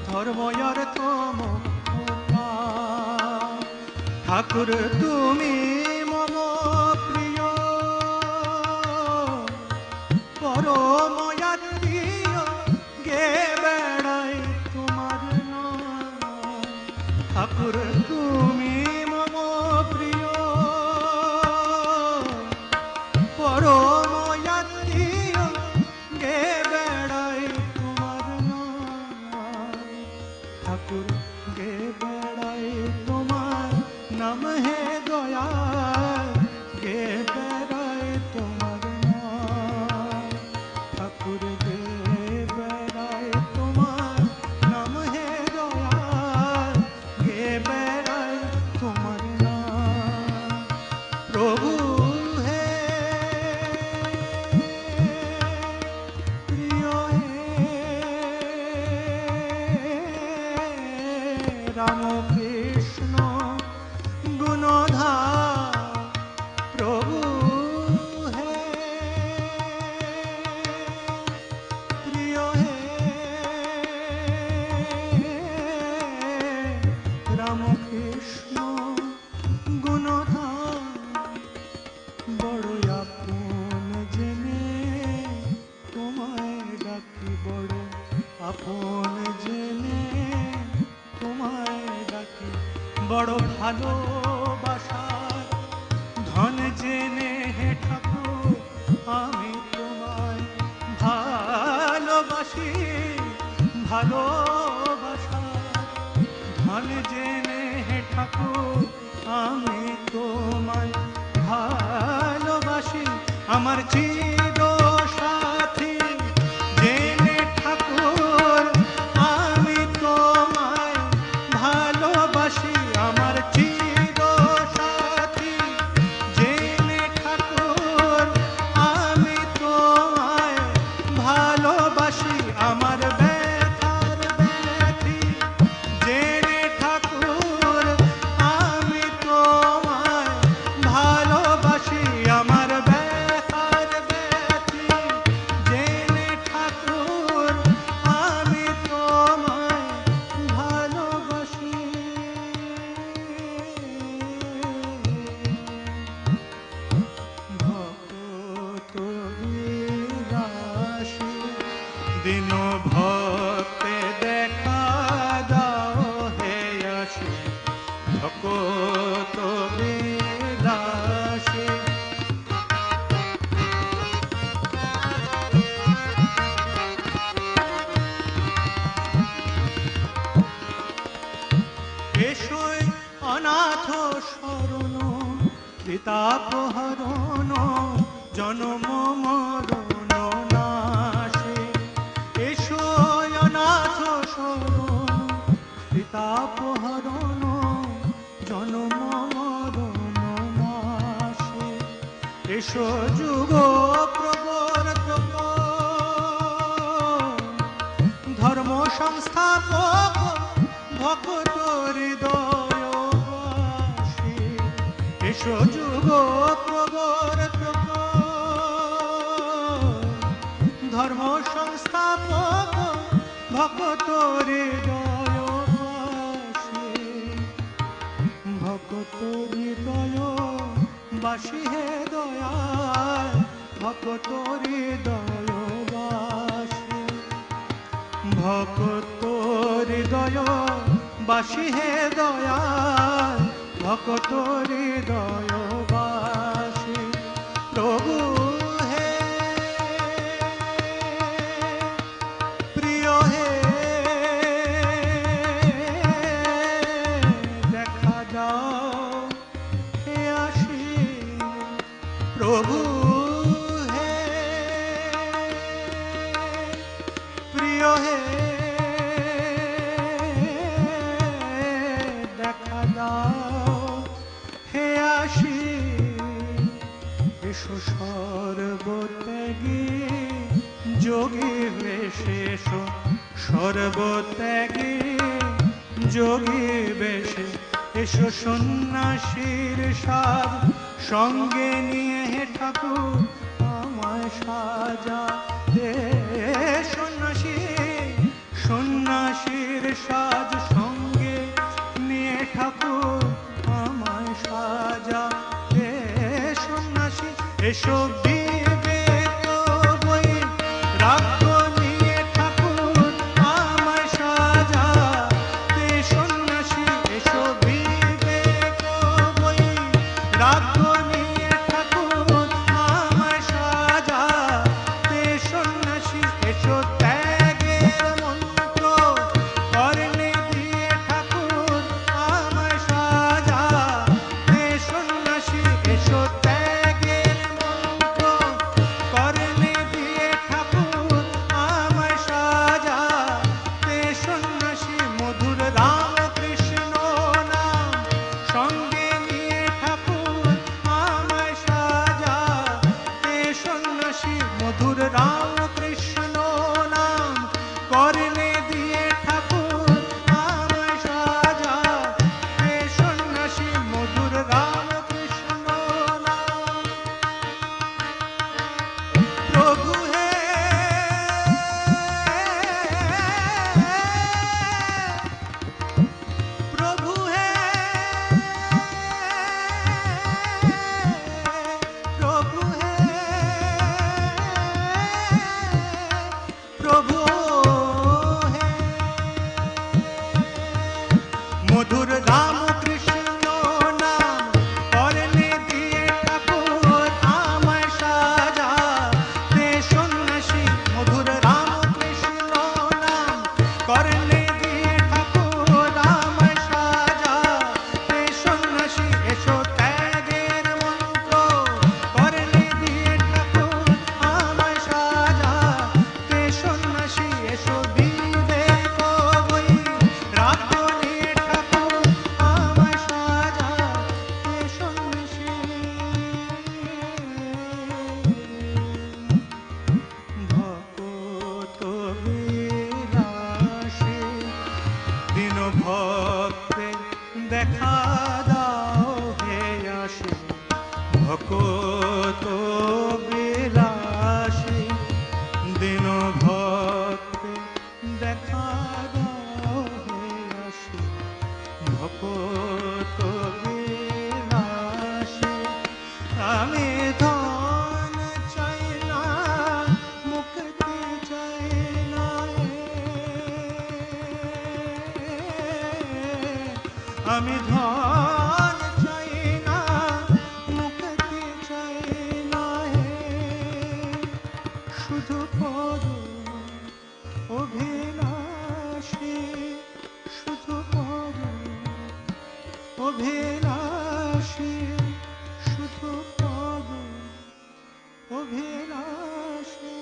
ধর্ম অর্থ মোক্ষ ধাম। ঠাকুর তুমি মম প্রিয় পরম আত্মীয়, গে বেড়াই তোমার নাম। ঠাকুর তুমি মম প্রিয় পরম আত্মীয়, গে বেড়াই তোমার নাম। ঠাকুর গে বেড়াই তোমার নাম হে দয়াল, গে বেড়াই তোমার নাম। ঠাকুর গে বেড়াই তোমার নাম হে দয়াল, গে বেড়াই তোমার নাম। প্রভু হে প্রিয় হে রাম কৃষ্ণ গুণধার। প্রভু হে প্রিয় হে রাম কৃষ্ণ গুণধার। বড় আপন জেনে তোমায় ডাকি, বড় আপন জেনে তোমায় ডাকি। বড় ভালোবাসার ধন জেনে হে ঠাকুর আমি তোমায় ভালোবাসি। ভালোবাসার ধন জেনে হে ঠাকুর আমি তোমায় ভালোবাসি। আমার চির সাথী জেনে ঠাকুর আমি তোমায় ভালোবাসি। আমার চির সাথী জেনে ঠাকুর আমি তোমায় ভালোবাসি। আমার ব্যথার ব্যথী জেনে ঠাকুর আমি তোমায় ভালোবাসি। আমার ব্যথার ব্যথী অনাথ শরণ ত্রিতাপহরণ জনম মরণ নাশে। এসো অনাথ শরণ ত্রিতাপহরণ জনম মরণ নাশে। এসো যুগ প্রবর্তক ধর্ম সংস্থাপক ভক্ত হৃদয়বাসী। এসো যুগ প্রবর্তক ধর্ম সংস্থাপক ভক্ত হৃদয়বাসী। ভক্ত হৃদয়বাসী হে দয়াল ভক্ত হৃদয়বাসী। ভক্ত হৃদয়বাসী হে দয়াল ভক্ত হৃদয়বাসী। প্রভু হে প্রিয় হে দেখা দাও হে আসি। প্রভু হে প্রিয় হে দেখা দাও হে আসি। এসো সর্বত্যাগী যোগী বেশে। এসো সর্বত্যাগী যোগী বেশে। এসো সন্ন্যাসীর সাজ সঙ্গে নিয়ে হে ঠাকুর আমায় সাজা দে। সন্ন্যাসী সন্ন্যাসীর সাজ সঙ্গে নিয়ে ঠাকুর আমায় সাজা দে। সন্ন্যাসী এসো বিবেক বই রাগ নিয়ে ঠাকুর আমায় সাজা দে। সন্ন্যাসী এসো বিবেক বই রাগ নিয়ে ঠাকুর আমায় সাজা দে। সন্ন্যাসী এসো ত্যাগের মন্ত্র কর্ণে দিয়ে ঠাকুর আমায় সাজা দে। সন্ন্যাসী এসো ত্যাগের মন্ত্র কর্ণে দিয়ে ঠাকুর আমায় সাজা দে। সন্ন্যাসী মধুর রাম কৃষ্ণ নাম সঙ্গে নিয়ে ঠাকুর আমায় সাজা দে। সন্ন্যাসী মধুর রাম কৃষ্ণ নাম কর্ণে দিয়ে ঠাকুর আমায় সাজা দে। সন্ন্যাসী মধুর রাম কৃষ্ণ নাম। প্রভু হে প্রভু হে প্রভু হে প্রভু হে মধুর রাম কৃষ্ণ নাম কর্ণে দিয়ে ঠাকুর আমায় সাজা দে। সন্ন্যাসী মধুর রাম কৃষ্ণ নাম কর্ণে দিয়ে ঠাকুর আমায় সাজা দে। সন্ন্যাসী এসো ত্যাগের মন্ত্র কর্ণে দিয়ে ঠাকুর আমায় সাজা দে। সন্ন্যাসী এসো বিবেক বই রাগ নিয়ে ঠাকুর আমায় সাজা দে। সন্ন্যাসী ভক্ত বিলাসী দিন ভক্তে দেখা দাও হে আসি। ভক্ত বিলাসী দিন ভক্তে দেখা দাও হে আসি। ভক্ত বিলাসী আমি ধন চাই না মুক্তি চাই না আমি ধন চাই না মুক্তি চাই না শুধু পদ অভিলাষী শুধু পদ অভিলাষী শুধু পদ অভিলাষী।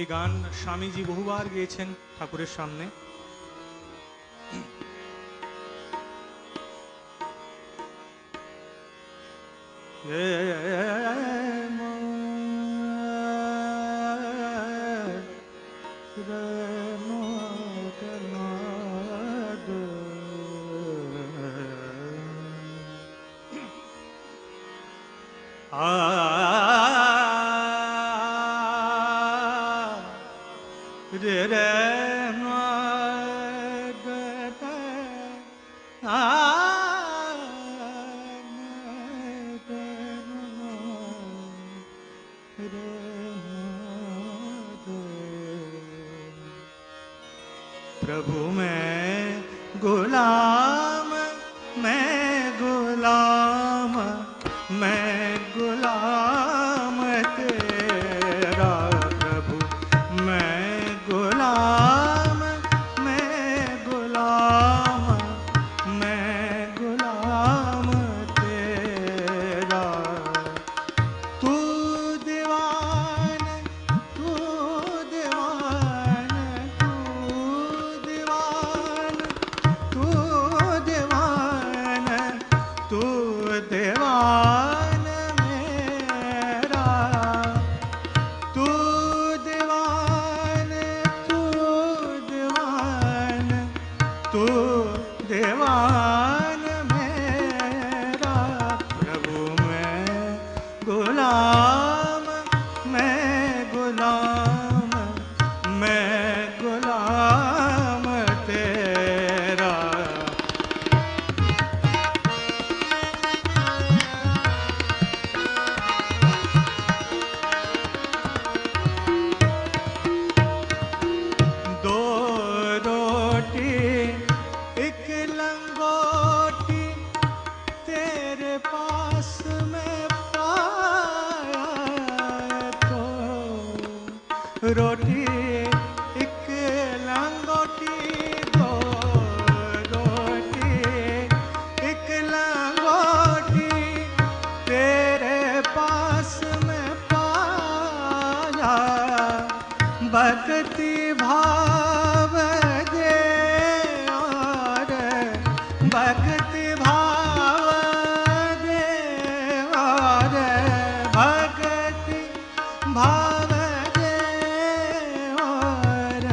এই গান স্বামীজি বহুবার গেয়েছেন ঠাকুরের সামনে। রে রে प्रभु मैं गुलाम मैं गुलाम तेरा प्रभु मैं गुलाम तेरा। तू दीवान तू दीवान तू दीवान तू दीवान मेरा। तू दीवान तू दीवान मेरा प्रभु मैं गुलाम तेरा। दो रोटी एक लंगोटी तेरे पास में पाया तो रोटी एक लंगोटी दो रोटी एक लंगोटी तेरे पास में पाया। भक्ति भाव दे और भक्ति भाव दे और भक्ति भाव दे और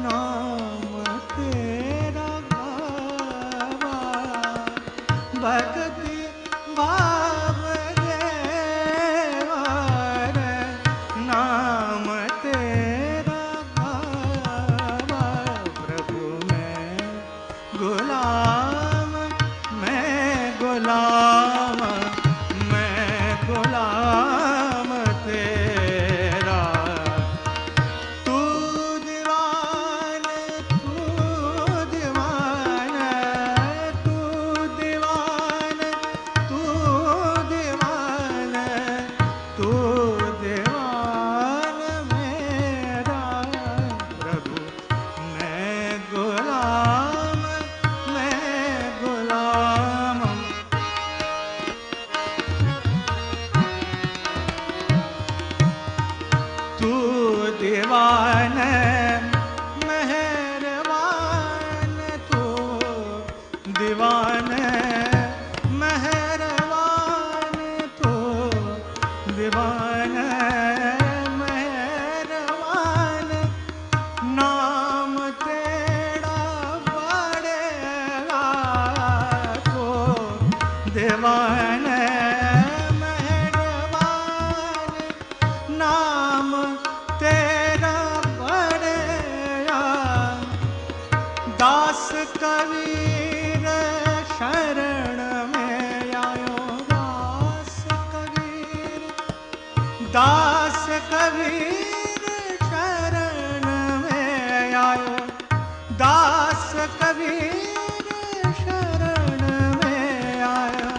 नाम तेरा गावा। भक्ति भाव दे और नाम तेरा गावा। मेहरबान मेहरबान नाम तेरा बड़या दास कबीर शरण में आयो दास कबीर शरण में आयो दास कबीर शरण में आया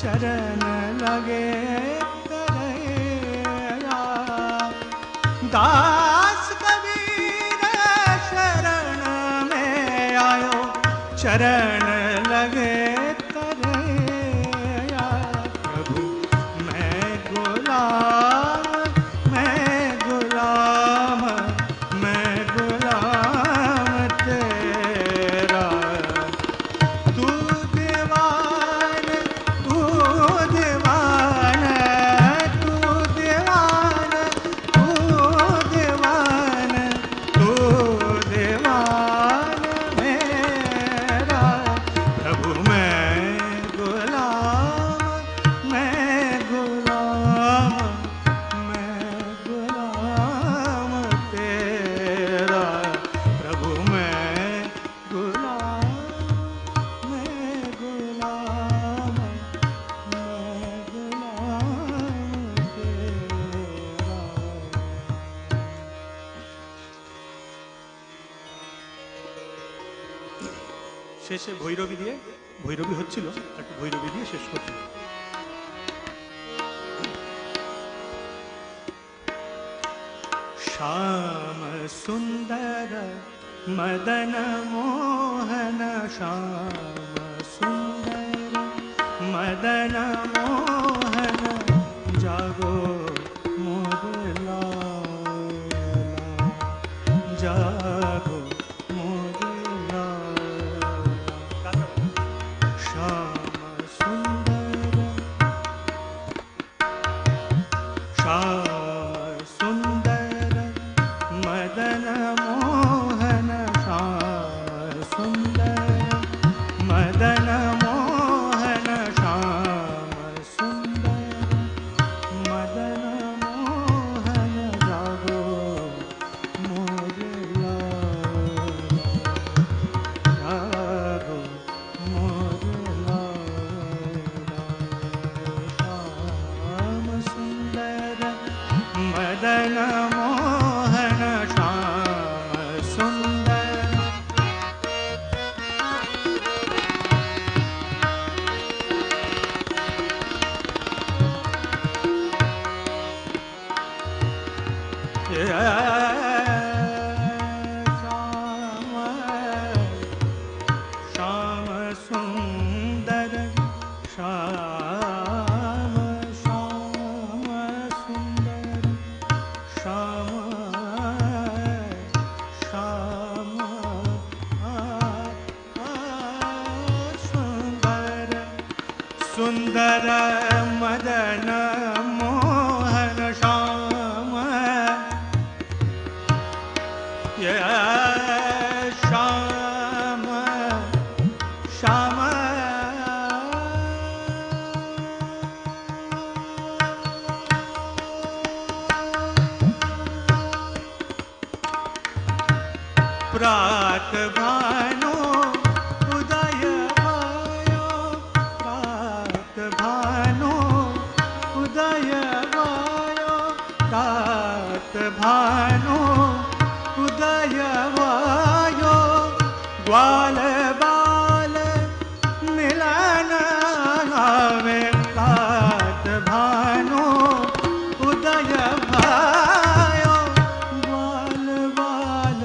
चरण लगे तरैया दास कबीर शरण में आयो चरण लगे तरैया प्रभु मैं गुलाम तेरा तू दीवान तू दीवान तू दीवान तू दीवान तू दीवान मेरा प्रभु मैं गुलाम तेरा प्रभु मैं गुलाम तेरा শেষে ভৈরবী দিয়ে ভৈরবী হচ্ছিল একটু ভৈরবী দিয়ে শেষ করছি श्याम सुंदर मदन मोहन श्याम सुंदर मदन मोहन जागो मोर लाला जागो मोर लाला श्याम सुंदर मदन मोहन श्याम सुंदर मदन मोहन श्याम सुंदर मदन मोहन जागो मोर लाला जागो मोर लाला श्याम सुंदर मदन मोहन श्याम सुंदर श्याम सुंदर श्याम सुंदर श्याम सुंदर सुंदर मदन मोहन श्याम श्याम श्याम प्रात भानु उदय वायो प्रात भानु उदय वायो प्रात भानु उदय वायो ग्वाल बाल मिलन आवे प्रात भानु उदय वायो ग्वाल बाल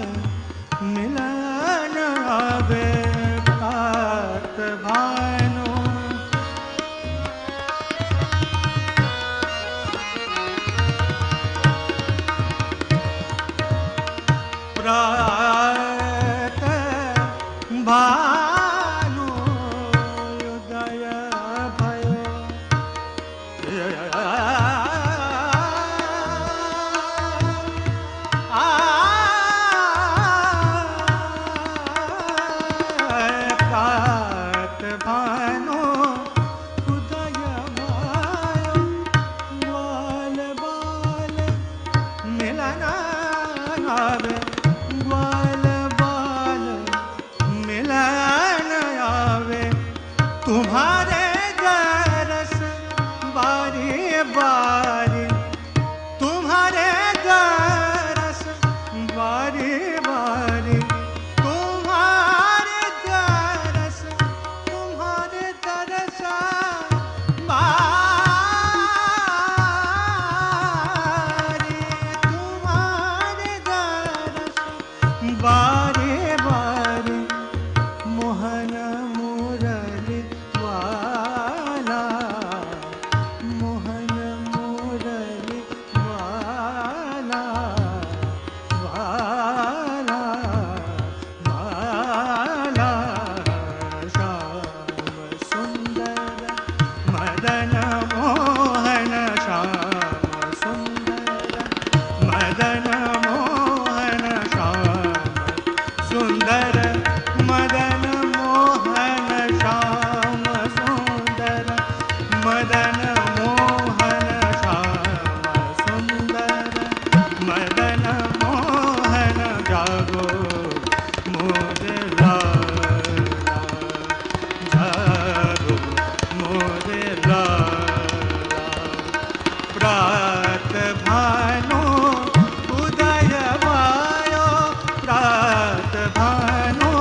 मिलन आवे प्रात भानु प्रात भानु उदय भयो प्रात भानु उदय आवे, ग्वाल बाल मिलन आवे, तुम्हारे दरस बारी बारी, तुम्हारे दरस बारी बारी, तुम्हारे दरस, तुम्हारे दरस बारी, तुम्हारे दरस बारी बारी, मोहन मुरली वाला, मोहन मुरली वाला, वाला, वाला, श्याम सुंदर मदन मोहन, श्याम सुंदर मदन मोहन, श्याम सुंदर मदन मोहन, श्याम सुंदर मदन मोहन, श्याम सुंदर मदन मोहन, जागो मोरे लाला, जागो मोरे लाला, प्रात भानु उदय वायो, प्रात भानु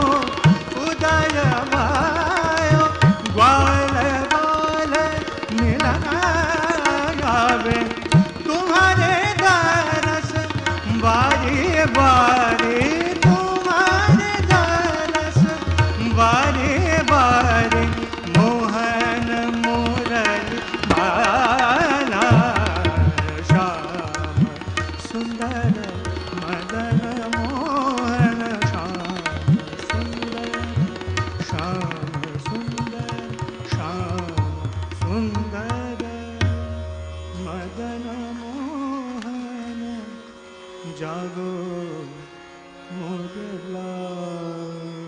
उदय वायो, ग्वाल बाल मिलन आवे, तुम्हारे दरस बारी बारी, तुम्हारे दरस बारी बारी, मोहन मुरली बाला, श्याम सुंदर मदन मोहन, श्याम सुंदर, श्याम सुंदर, श्याम सुंदर मदन मोहन, जागो मोरे लाला।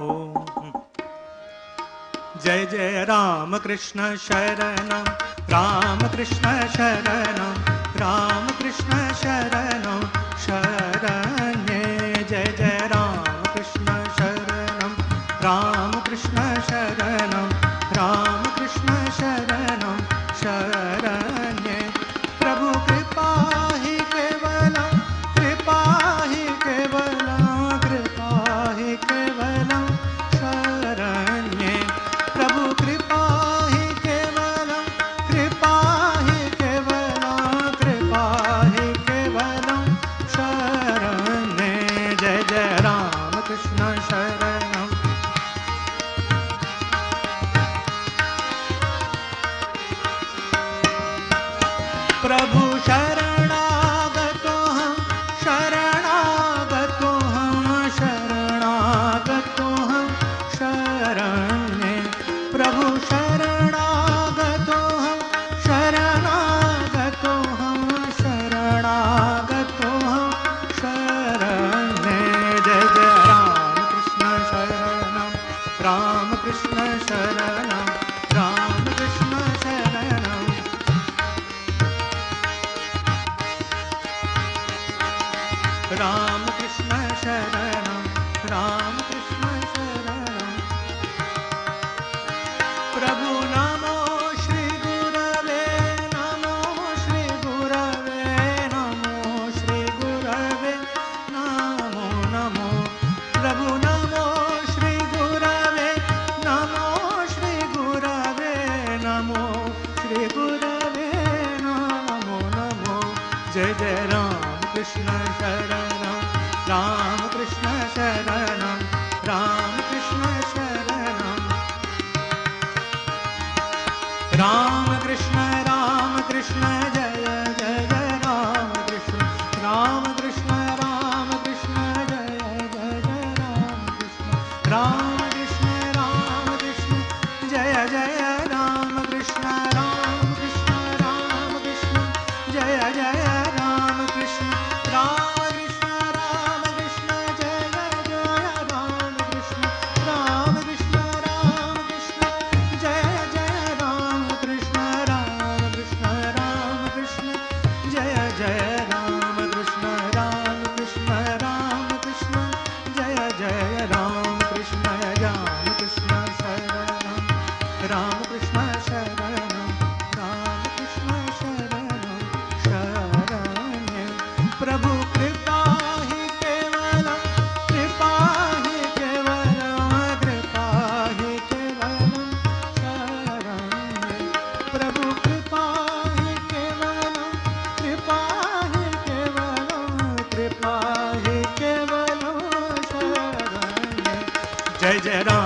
ओम जय जय राम कृष्ण शरणं राम कृष्ण शरणं राम कृष्ण शरणं शरण्ये जय जय राम कृष्ण शरणं राम कृष्ण शरणं राम कृष्ण शरणं शरण्ये प्रभु कृपा ही केवलं कृपा ही केवलं कृपा ही केवलं शरण्ये प्रभु कृपा ही केवलं प्रभु शरणागतो हम शरणागतो हम शरणागतो हम शरण्ये प्रभु शरणागतो हम शरणागतो हम शरणागतो हम शरण्ये जय जय राम कृष्ण शरणं राम कृष्ण शरणं राम कृष्ण शरणं राम कृष्ण शरणं राम कृष्ण शरणं प्रभु नमो श्री गुरवे नमो श्री गुरवे नमो श्री गुरवे नमो नमो प्रभु नमो श्री गुरवे नमो श्री गुरवे नमो श्री गुरवे नमो नमो जय जय राम कृष्ण शरणं राम कृष्ण शरणं राम कृष्ण शरणं राम कृष्ण जय जय जय राम कृष्ण जय जय जय राम कृष्ण जय जय राम कृष्ण जय जय राम कृष्ण जय जय राम कृष्ण जय जय राम कृष्ण जय जय राम कृष्ण जय जय राम कृष्ण शरणं राम कृष्ण शरणं शरण्ये प्रभु कृपा ही केवलं शरण्ये प्रभु कृपा ही केवलं शरण्ये जय जय राम